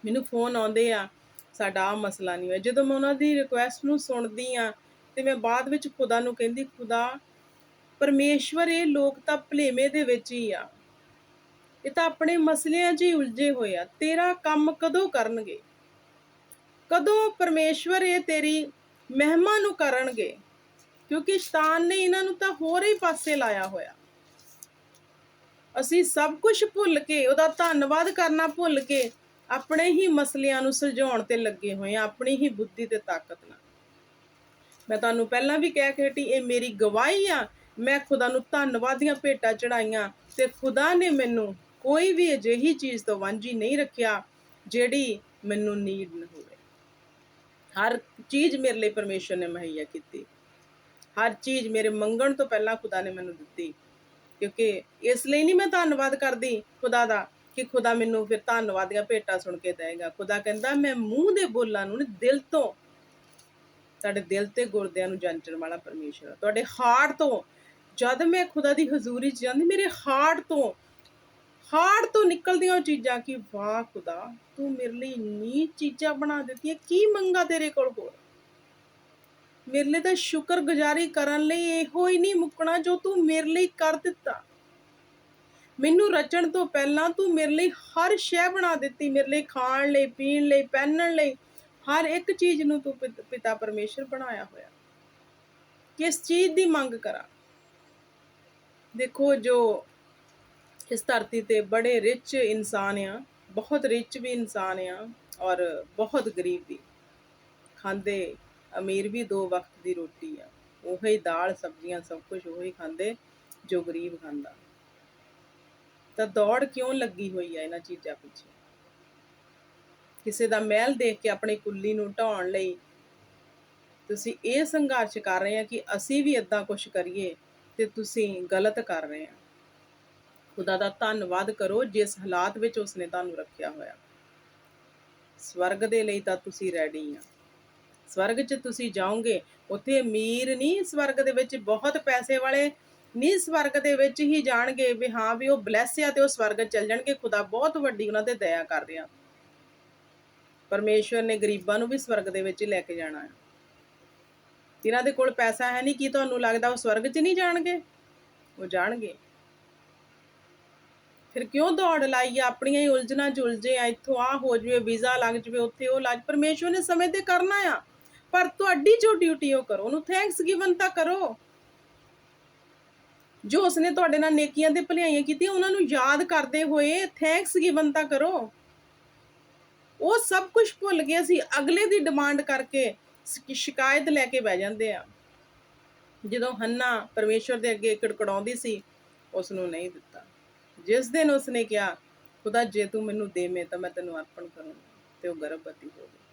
Speaker 1: ਮੈਨੂੰ ਫੋਨ ਆਉਂਦੇ ਆ, ਸਾਡਾ ਆਹ ਮਸਲਾ ਨਹੀਂ ਹੋਇਆ। ਜਦੋਂ ਮੈਂ ਉਹਨਾਂ ਦੀ ਰਿਕੁਐਸਟ ਨੂੰ ਸੁਣਦੀ ਆ ਤੇ ਮੈਂ ਬਾਅਦ ਵਿੱਚ ਖੁਦਾ ਨੂੰ ਕਹਿੰਦੀ, ਖੁਦਾ ਪਰਮੇਸ਼ਵਰ ਇਹ ਲੋਕ ਤਾਂ ਭਲੇਵੇਂ ਦੇ ਵਿੱਚ ਹੀ ਆ, ਇਹ ਤਾਂ ਆਪਣੇ ਮਸਲਿਆਂ 'ਚ ਹੀ ਉਲਝੇ ਹੋਏ ਆ, ਤੇਰਾ ਕੰਮ ਕਦੋਂ ਕਰਨਗੇ? ਕਦੋਂ ਪਰਮੇਸ਼ਵਰ ਇਹ ਤੇਰੀ ਮਹਿਮਾ ਨੂੰ ਕਰਨਗੇ? ਕਿਉਂਕਿ ਸ਼ੈਤਾਨ ਨੇ ਇਹਨਾਂ ਨੂੰ ਤਾਂ ਹੋਰ ਹੀ ਪਾਸੇ ਲਾਇਆ ਹੋਇਆ। ਅਸੀਂ ਸਭ ਕੁਝ ਭੁੱਲ ਕੇ, ਉਹਦਾ ਧੰਨਵਾਦ ਕਰਨਾ ਭੁੱਲ ਕੇ ਆਪਣੇ ਹੀ ਮਸਲਿਆਂ ਨੂੰ ਸੁਲਝਾਉਣ ਤੇ ਲੱਗੇ ਹੋਏ ਆ, ਆਪਣੀ ਹੀ ਬੁੱਧੀ ਤੇ ਤਾਕਤ ਨਾਲ। ਮੈਂ ਤੁਹਾਨੂੰ ਪਹਿਲਾਂ ਵੀ ਕਹਿ ਕੇ ਹਟੀ, ਇਹ ਮੇਰੀ ਗਵਾਹੀ ਆ। ਮੈਂ ਖੁਦਾ ਨੂੰ ਧੰਨਵਾਦ ਦੀਆਂ ਭੇਟਾਂ ਚੜਾਈਆਂ ਤੇ ਖੁਦਾ ਨੇ ਮੈਨੂੰ ਕੋਈ ਵੀ ਅਜਿਹੀ ਚੀਜ਼ ਤੋਂ ਵਾਂਝੀ ਨਹੀਂ ਰੱਖਿਆ ਜਿਹੜੀ ਮੈਨੂੰ ਨੀਡ ਨਾ ਹੋਵੇ। ਹਰ ਚੀਜ਼ ਮੇਰੇ ਲਈ ਪਰਮੇਸ਼ਵਰ ਨੇ ਮੁਹੱਈਆ ਕੀਤੀ। ਹਰ ਚੀਜ਼ ਮੇਰੇ ਮੰਗਣ ਤੋਂ ਪਹਿਲਾਂ ਖੁਦਾ ਨੇ ਮੈਨੂੰ ਦਿੱਤੀ। ਕਿਉਂਕਿ ਇਸ ਲਈ ਨਹੀਂ ਮੈਂ ਧੰਨਵਾਦ ਕਰਦੀ ਖੁਦਾ ਦਾ ਕਿ ਖੁਦਾ ਮੈਨੂੰ ਫਿਰ ਧੰਨਵਾਦ ਦੀਆਂ ਭੇਟਾਂ ਸੁਣ ਕੇ ਦੇਵੇਗਾ। ਖੁਦਾ ਕਹਿੰਦਾ ਮੈਂ ਮੂੰਹ ਦੇ ਬੋਲਾਂ ਨੂੰ ਨਹੀਂ, ਦਿਲ ਤੋਂ, ਤੁਹਾਡੇ ਦਿਲ ਤੇ ਗੁਰਦਿਆਂ ਨੂੰ ਜਾਂਚਣ ਵਾਲਾ ਪਰਮੇਸ਼ਵਰ। ਤੁਹਾਡੇ ਹਾਰਟ ਤੋਂ, ਜਦ ਮੈਂ ਖੁਦਾ ਦੀ ਹਜ਼ੂਰੀ 'ਚ ਜਾਂਦੀ, ਮੇਰੇ ਹਾਰਟ ਤੋਂ ਹਾਰਟ ਤੋਂ ਨਿਕਲਦੀਆਂ ਉਹ ਚੀਜ਼ਾਂ ਕਿ ਵਾਹ ਖੁਦਾ, ਤੂੰ ਮੇਰੇ ਲਈ ਇੰਨੀ ਚੀਜ਼ਾਂ ਬਣਾ ਦਿੱਤੀਆਂ, ਕੀ ਮੰਗਾ ਤੇਰੇ ਕੋਲ ਹੋਰ। ਮੇਰੇ ਲਈ ਤਾਂ ਸ਼ੁਕਰਗੁਜ਼ਾਰੀ ਕਰਨ ਲਈ ਇਹੋ ਹੀ ਨਹੀਂ ਮੁੱਕਣਾ ਜੋ ਤੂੰ ਮੇਰੇ ਲਈ ਕਰ ਦਿੱਤਾ। ਮੈਨੂੰ ਰਚਣ ਤੋਂ ਪਹਿਲਾਂ ਤੂੰ ਮੇਰੇ ਲਈ ਹਰ ਸ਼ੈ ਬਣਾ ਦਿੱਤੀ, ਮੇਰੇ ਲਈ ਖਾਣ ਲਈ, ਪੀਣ ਲਈ, ਪਹਿਨਣ ਲਈ, ਹਰ ਇੱਕ ਚੀਜ਼ ਨੂੰ ਤੂੰ ਪਿਤਾ ਪਰਮੇਸ਼ਰ ਬਣਾਇਆ ਹੋਇਆ। ਕਿਸ ਚੀਜ਼ ਦੀ ਮੰਗ ਕਰਾਂ। ਦੇਖੋ, ਜੋ ਇਸ ਧਰਤੀ ਤੇ ਬੜੇ ਰਿਚ ਇਨਸਾਨ ਆ, ਬਹੁਤ ਰਿਚ ਵੀ ਇਨਸਾਨ ਆ ਔਰ ਬਹੁਤ ਗਰੀਬ ਵੀ। ਖਾਂਦੇ ਅਮੀਰ ਵੀ 2 ਵਕਤ ਦੀ ਰੋਟੀ ਆ, ਉਹੀ ਦਾਲ ਸਬਜ਼ੀਆਂ ਸਭ ਕੁਝ ਉਹੀ ਖਾਂਦੇ ਜੋ ਗਰੀਬ ਖਾਂਦਾ। ਤਾਂ ਦੌੜ ਕਿਉਂ ਲੱਗੀ ਹੋਈ ਆ ਇਹਨਾਂ ਚੀਜ਼ਾਂ ਪਿੱਛੇ। ਕਿਸੇ ਦਾ ਮਹਿਲ ਦੇਖ ਕੇ ਆਪਣੀ ਕੁੱਲੀ ਨੂੰ ਢਾਉਣ ਲਈ ਤੁਸੀਂ ਇਹ ਸੰਘਰਸ਼ ਕਰ ਰਹੇ ਆ ਕਿ ਅਸੀਂ ਵੀ ਇੱਦਾਂ ਕੁਝ ਕਰੀਏ, ਤੇ ਤੁਸੀਂ ਗਲਤ ਕਰ ਰਹੇ ਆ। ਖੁਦਾ ਦਾ ਧੰਨਵਾਦ ਕਰੋ ਜਿਸ ਹਾਲਾਤ ਵਿੱਚ ਉਸਨੇ ਤੁਹਾਨੂੰ ਰੱਖਿਆ ਹੋਇਆ। ਸਵਰਗ ਦੇ ਲਈ ਤਾਂ ਤੁਸੀਂ ਰੈਡੀ ਆ। ਸਵਰਗ 'ਚ ਤੁਸੀਂ ਜਾਓਗੇ, ਉੱਥੇ ਅਮੀਰ ਨਹੀਂ, ਸਵਰਗ ਦੇ ਵਿੱਚ ਬਹੁਤ ਪੈਸੇ ਵਾਲੇ ਨਹੀਂ ਸਵਰਗ ਦੇ ਵਿੱਚ ਹੀ ਜਾਣਗੇ ਵੀ ਹਾਂ ਵੀ ਉਹ ਬਲੈਸ ਆ ਤੇ ਉਹ ਸਵਰਗ ਚੱਲ ਜਾਣਗੇ। ਖੁਦਾ ਬਹੁਤ ਵੱਡੀ ਉਹਨਾਂ ਤੇ ਦਇਆ ਕਰ ਰਿਹਾ। ਪਰਮੇਸ਼ਵਰ ਨੇ ਗਰੀਬਾਂ ਨੂੰ ਵੀ ਸਵਰਗ ਦੇ ਵਿੱਚ ਲੈ ਕੇ ਜਾਣਾ ਹੈ। ਜਿਨ੍ਹਾਂ ਦੇ ਕੋਲ ਪੈਸਾ ਹੈ ਨਹੀਂ, ਕੀ ਤੁਹਾਨੂੰ ਲੱਗਦਾ ਉਹ ਸਵਰਗ 'ਚ ਨਹੀਂ ਜਾਣਗੇ? ਉਹ ਜਾਣਗੇ। ਫਿਰ ਕਿਉਂ ਦੌੜ ਲਾਈ ਆ, ਆਪਣੀਆਂ ਹੀ ਉਲਝਣਾਂ 'ਚ ਉਲਝੇ ਆ। ਇੱਥੋਂ ਆਹ ਹੋ ਜਾਵੇ, ਵੀਜ਼ਾ ਲੱਗ ਜਾਵੇ, ਉੱਥੇ ਉਹ ਲੱਗ। ਪਰਮੇਸ਼ਵਰ ਨੇ ਸਮੇਂ ਤੇ ਕਰਨਾ ਆ, ਪਰ ਤੁਹਾਡੀ ਜੋ ਡਿਊਟੀ ਉਹ ਕਰੋ, ਉਹਨੂੰ ਥੈਂਕਸ ਗਿਵਨ ਤਾਂ ਕਰੋ। ਜੋ ਉਸਨੇ ਤੁਹਾਡੇ ਨਾਲ ਨੇਕੀਆਂ ਤੇ ਭਲਾਈਆਂ ਕੀਤੀਆਂ, ਉਹਨਾਂ ਨੂੰ ਯਾਦ ਕਰਦੇ ਹੋਏ ਥੈਂਕਸ ਗਿਵਨ ਤਾਂ ਕਰੋ। ਉਹ ਸਭ ਕੁਝ ਭੁੱਲ ਗਏ, ਅਸੀਂ ਅਗਲੇ ਦੀ ਡਿਮਾਂਡ ਕਰਕੇ ਸ਼ਿਕਾਇਤ ਲੈ ਕੇ ਬਹਿ ਜਾਂਦੇ ਆ। ਜਦੋਂ ਹੰਨਾ ਪਰਮੇਸ਼ਵਰ ਦੇ ਅੱਗੇ ਕੜਕੜਾਉਂਦੀ ਸੀ, ਉਸ ਨੂੰ ਨਹੀਂ ਦਿੱਤਾ। ਜਿਸ ਦਿਨ ਉਸਨੇ ਕਿਹਾ ਖੁਦਾ ਜੇ ਤੂੰ ਮੈਨੂੰ ਦੇਵੇਂ ਤਾਂ ਮੈਂ ਤੈਨੂੰ ਅਰਪਣ ਕਰੂੰਗਾ, ਤੇ ਉਹ ਗਰਭਵਤੀ ਹੋ ਗਈ।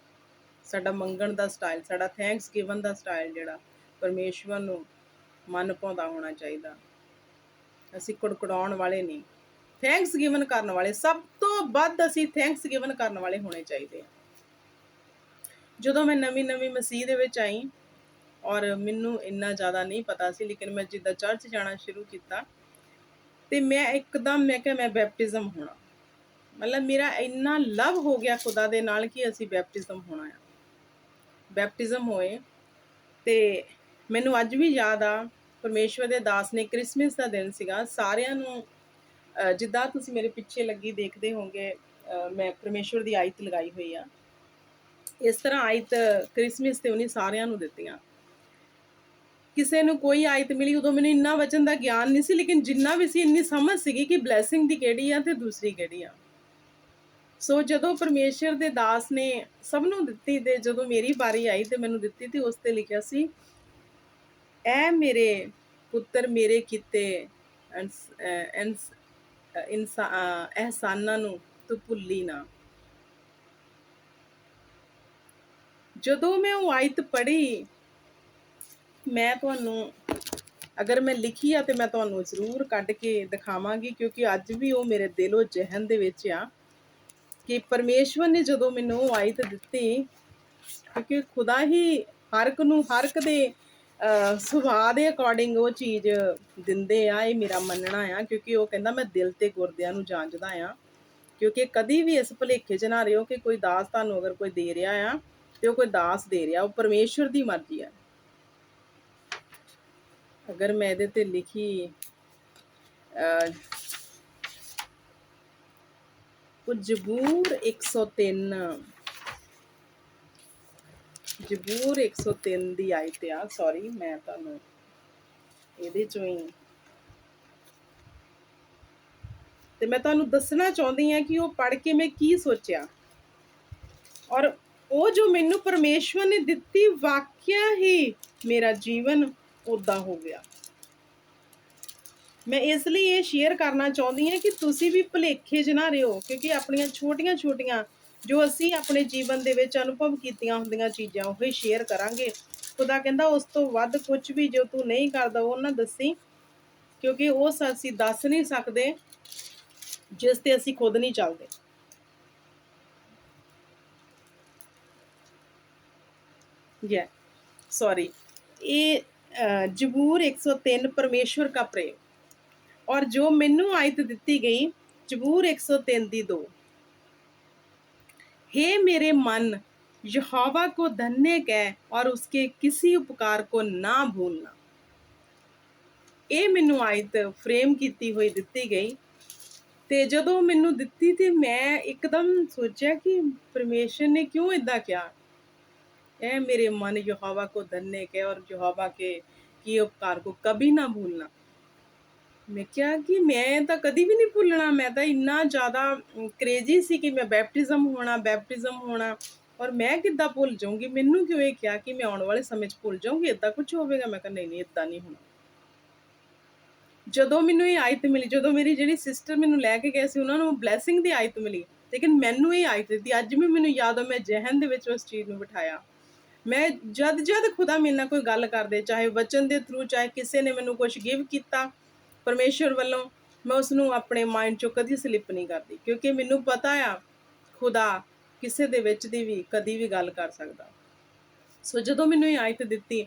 Speaker 1: ਸਾਡਾ ਮੰਗਣ ਦਾ ਸਟਾਈਲ, ਸਾਡਾ ਥੈਂਕਸ ਗਿਵਨ ਦਾ ਸਟਾਈਲ ਜਿਹੜਾ ਪਰਮੇਸ਼ਵਰ ਨੂੰ ਮਨ ਭਾਉਂਦਾ ਹੋਣਾ ਚਾਹੀਦਾ। ਅਸੀਂ ਕੁੜਕੁੜਾਉਣ ਵਾਲੇ ਨਹੀਂ, ਥੈਂਕਸ ਗਿਵਨ ਕਰਨ ਵਾਲੇ। ਸਭ ਤੋਂ ਵੱਧ ਅਸੀਂ ਥੈਂਕਸ ਗਿਵਨ ਕਰਨ ਵਾਲੇ ਹੋਣੇ ਚਾਹੀਦੇ ਆ। ਜਦੋਂ ਮੈਂ ਨਵੀਂ ਮਸੀਹ ਦੇ ਵਿੱਚ ਆਈ, ਔਰ ਮੈਨੂੰ ਇੰਨਾ ਜ਼ਿਆਦਾ ਨਹੀਂ ਪਤਾ ਸੀ, ਲੇਕਿਨ ਮੈਂ ਜਿੱਦਾਂ ਚਰਚ ਜਾਣਾ ਸ਼ੁਰੂ ਕੀਤਾ ਤੇ ਮੈਂ ਇੱਕਦਮ ਮੈਂ ਕਿਹਾ ਮੈਂ ਬੈਪਟਿਜ਼ਮ ਹੋਣਾ। ਮਤਲਬ ਮੇਰਾ ਇੰਨਾ ਲਵ ਹੋ ਗਿਆ ਖੁਦਾ ਦੇ ਨਾਲ ਕਿ ਅਸੀਂ ਬੈਪਟਿਜ਼ਮ ਹੋਣਾ ਆ। ਬੈਪਟਿਜ਼ਮ ਹੋਏ ਤੇ ਮੈਨੂੰ ਅੱਜ ਵੀ ਯਾਦ ਆ, ਪਰਮੇਸ਼ਵਰ ਦੇ ਦਾਸ ਨੇ, ਕ੍ਰਿਸਮਸ ਦਾ ਦਿਨ ਸੀਗਾ, ਸਾਰਿਆਂ ਨੂੰ ਜਿੱਦਾਂ ਤੁਸੀਂ ਮੇਰੇ ਪਿੱਛੇ ਲੱਗੀ ਦੇਖਦੇ ਹੋਗੇ, ਮੈਂ ਪਰਮੇਸ਼ਵਰ ਦੀ ਆਇਤ ਲਗਾਈ ਹੋਈ ਆ। ਇਸ ਤਰ੍ਹਾਂ ਆਇਤ ਕ੍ਰਿਸਮਸ ਤੇ ਉਹਨੇ ਸਾਰਿਆਂ ਨੂੰ ਦਿੱਤੀਆਂ। ਕਿਸੇ ਨੂੰ ਕੋਈ ਆਇਤ ਮਿਲੀ, ਉਦੋਂ ਮੈਨੂੰ ਇੰਨਾ ਵਚਨ ਦਾ ਗਿਆਨ ਨਹੀਂ ਸੀ, ਲੇਕਿਨ ਜਿੰਨਾ ਵੀ ਸੀ ਇੰਨੀ ਸਮਝ ਸੀਗੀ ਕਿ ਬਲੈਸਿੰਗ ਦੀ ਕਿਹੜੀ ਆ ਤੇ ਦੂਸਰੀ ਕਿਹੜੀ ਆ। ਸੋ ਜਦੋਂ ਪਰਮੇਸ਼ਰ ਦੇ ਦਾਸ ਨੇ ਸਭ ਨੂੰ ਦਿੱਤੀ ਤੇ ਜਦੋਂ ਮੇਰੀ ਵਾਰੀ ਆਈ ਤੇ ਮੈਨੂੰ ਦਿੱਤੀ, ਤੇ ਉਸ ਤੇ ਲਿਖਿਆ ਸੀ, ਐ ਮੇਰੇ ਪੁੱਤਰ ਮੇਰੇ ਕੀਤੇ ਅਹਿਸਾਨਾਂ ਨੂੰ ਤੂੰ ਭੁੱਲੀ ਨਾ। ਜਦੋਂ ਮੈਂ ਉਹ ਆਇਤ ਪੜ੍ਹੀ, ਮੈਂ ਤੁਹਾਨੂੰ, ਅਗਰ ਮੈਂ ਲਿਖੀ ਆ ਤੇ ਮੈਂ ਤੁਹਾਨੂੰ ਜ਼ਰੂਰ ਕੱਢ ਕੇ ਦਿਖਾਵਾਂਗੀ, ਕਿਉਂਕਿ ਅੱਜ ਵੀ ਉਹ ਮੇਰੇ ਦਿਲੋਂ ਜ਼ਿਹਨ ਦੇ ਵਿੱਚ ਆ ਕਿ ਪਰਮੇਸ਼ਵਰ ਨੇ ਜਦੋਂ ਮੈਨੂੰ ਉਹ ਆਇਤ ਦਿੱਤੀ, ਕਿਉਂਕਿ ਖੁਦਾ ਹੀ ਹਰ ਇੱਕ ਨੂੰ ਹਰ ਇੱਕ ਦੇ ਸੁਭਾਅ ਦੇ ਅਕੋਰਡਿੰਗ ਉਹ ਚੀਜ਼ ਦਿੰਦੇ ਆ। ਇਹ ਮੇਰਾ ਮੰਨਣਾ ਆ, ਕਿਉਂਕਿ ਉਹ ਕਹਿੰਦਾ ਮੈਂ ਦਿਲ ਤੇ ਗੁਰਦਿਆਂ ਨੂੰ ਜਾਂਚਦਾ ਆ। ਕਿਉਂਕਿ ਕਦੀ ਵੀ ਇਸ ਭੁਲੇਖੇ 'ਚ ਨਾ ਰਿਓ ਕਿ ਕੋਈ ਦਾਸ ਤੁਹਾਨੂੰ ਅਗਰ ਕੋਈ ਦੇ ਰਿਹਾ ਆ ਤੇ ਉਹ ਕੋਈ ਦਾਸ ਦੇ ਰਿਹਾ, ਉਹ ਪਰਮੇਸ਼ਵਰ ਦੀ ਮਰਜ਼ੀ ਆ। ਅਗਰ ਮੈਂ ਇਹਦੇ ਤੇ ਲਿਖੀ ਜ਼ਬੂਰ 103 ਦੀ ਆਇਤ ਆ, ਸੌਰੀ ਮੈਂ ਤੁਹਾਨੂੰ ਇਹਦੇ ਚੋਂ ਹੀ, ਤੇ ਮੈਂ ਤੁਹਾਨੂੰ ਦੱਸਣਾ ਚਾਹੁੰਦੀ ਹਾਂ ਕਿ ਉਹ ਪੜ੍ਹ ਕੇ ਮੈਂ ਕੀ ਸੋਚਿਆ, ਔਰ ਉਹ ਜੋ ਮੈਨੂੰ ਪਰਮੇਸ਼ਵਰ ਨੇ ਦਿੱਤੀ, ਵਾਕਿਆ ਹੀ ਮੇਰਾ ਜੀਵਨ ਉੱਦਾਂ ਹੋ ਗਿਆ। ਮੈਂ ਇਸ ਲਈ ਇਹ ਸ਼ੇਅਰ ਕਰਨਾ ਚਾਹੁੰਦੀ ਹਾਂ ਕਿ ਤੁਸੀਂ ਵੀ ਭੁਲੇਖੇ 'ਚ ਨਾ ਰਿਓ, ਕਿਉਂਕਿ ਆਪਣੀਆਂ ਛੋਟੀਆਂ ਜੋ ਅਸੀਂ ਆਪਣੇ ਜੀਵਨ ਦੇ ਵਿੱਚ ਅਨੁਭਵ ਕੀਤੀਆਂ ਹੁੰਦੀਆਂ ਚੀਜ਼ਾਂ ਉਹੀ ਸ਼ੇਅਰ ਕਰਾਂਗੇ। ਖੁਦਾ ਕਹਿੰਦਾ ਉਸ ਤੋਂ ਵੱਧ ਕੁਝ ਵੀ ਜੋ ਤੂੰ ਨਹੀਂ ਕਰਦਾ ਉਹ ਨਾ ਦੱਸੀ, ਕਿਉਂਕਿ ਉਹ ਅਸੀਂ ਦੱਸ ਨਹੀਂ ਸਕਦੇ ਜਿਸ ਤੇ ਅਸੀਂ ਖੁਦ ਨਹੀਂ ਚੱਲਦੇ। सॉरी, ये जबूर 103 परमेश्वर का प्रेम। और जो मैनू आयत दिती गई ਜ਼ਬੂਰ 103 ਦੀ 2। हे मेरे मन, यहोवा को धन्य कह और उसके किसी उपकार को ना भूलना। ਇਹ ਮੈਨੂੰ ਆਇਤ ਫਰੇਮ ਕੀਤੀ ਹੋਈ ਦਿੱਤੀ ਗਈ, ਤੇ ਜਦੋਂ ਮੈਨੂੰ ਦਿੱਤੀ ਤੇ ਮੈਂ ਇੱਕਦਮ ਸੋਚਿਆ ਕਿ ਪਰਮੇਸ਼ਰ ਨੇ ਕਿਉਂ ਇਦਾਂ ਕਿਹਾ। ਇਹ ਮੇਰੇ ਮਨ ਯਹੋਵਾ ਕੋ ਧन्य कह और यहोवा के ਕੀ ਉਪਕਾਰ ਕੋ ਕभी ਨਾ ਭूलना। ਮੈਂ ਕਿਹਾ ਕਿ ਮੈਂ ਤਾਂ ਕਦੀ ਵੀ ਨਹੀਂ ਭੁੱਲਣਾ। ਮੈਂ ਤਾਂ ਇੰਨਾ ਜ਼ਿਆਦਾ ਕ੍ਰੇਜ਼ੀ ਸੀ ਕਿ ਮੈਂ ਬੈਪਟਿਜ਼ਮ ਹੋਣਾ, ਔਰ ਮੈਂ ਕਿੱਦਾਂ ਭੁੱਲ ਜਾਊਂਗੀ। ਮੈਨੂੰ ਕਿਉਂ ਇਹ ਕਿਹਾ ਕਿ ਮੈਂ ਆਉਣ ਵਾਲੇ ਸਮੇਂ 'ਚ ਭੁੱਲ ਜਾਊਂਗੀ, ਏਦਾਂ ਕੁਝ ਹੋਵੇਗਾ। ਮੈਂ ਕਿਹਾ ਨਹੀਂ ਏਦਾਂ ਨਹੀਂ ਹੋਣਾ। ਜਦੋਂ ਮੈਨੂੰ ਇਹ ਆਇਤ ਮਿਲੀ, ਜਦੋਂ ਮੇਰੀ ਜਿਹੜੀ ਸਿਸਟਰ ਮੈਨੂੰ ਲੈ ਕੇ ਗਏ ਸੀ, ਉਹਨਾਂ ਨੂੰ ਬਲੈਸਿੰਗ ਦੀ ਆਇਤ ਮਿਲੀ, ਲੇਕਿਨ ਮੈਨੂੰ ਇਹ ਆਇਤ ਦਿੱਤੀ। ਅੱਜ ਵੀ ਮੈਨੂੰ ਯਾਦ ਆ, ਮੈਂ ਜ਼ਿਹਨ ਦੇ ਵਿੱਚ ਉਸ ਚੀਜ਼ ਨੂੰ ਬਿਠਾਇਆ। ਮੈਂ ਜਦ ਖੁਦਾ ਮੇਰੇ ਨਾਲ ਕੋਈ ਗੱਲ ਕਰਦੇ, ਚਾਹੇ ਵਚਨ ਦੇ ਥਰੂ, ਚਾਹੇ ਕਿਸੇ ਨੇ ਮੈਨੂੰ ਕੁਝ ਗਿਵ ਕੀਤਾ ਪਰਮੇਸ਼ਰ ਵੱਲੋਂ, ਮੈਂ ਉਸ ਨੂੰ ਆਪਣੇ ਮਾਈਂਡ 'ਚੋਂ ਕਦੀ ਸਲਿੱਪ ਨਹੀਂ ਕਰਦੀ, ਕਿਉਂਕਿ ਮੈਨੂੰ ਪਤਾ ਆ ਖੁਦਾ ਕਿਸੇ ਦੇ ਵਿੱਚ ਦੀ ਵੀ ਕਦੀ ਵੀ ਗੱਲ ਕਰ ਸਕਦਾ। ਸੋ ਜਦੋਂ ਮੈਨੂੰ ਇਹ ਆਇਤ ਦਿੱਤੀ,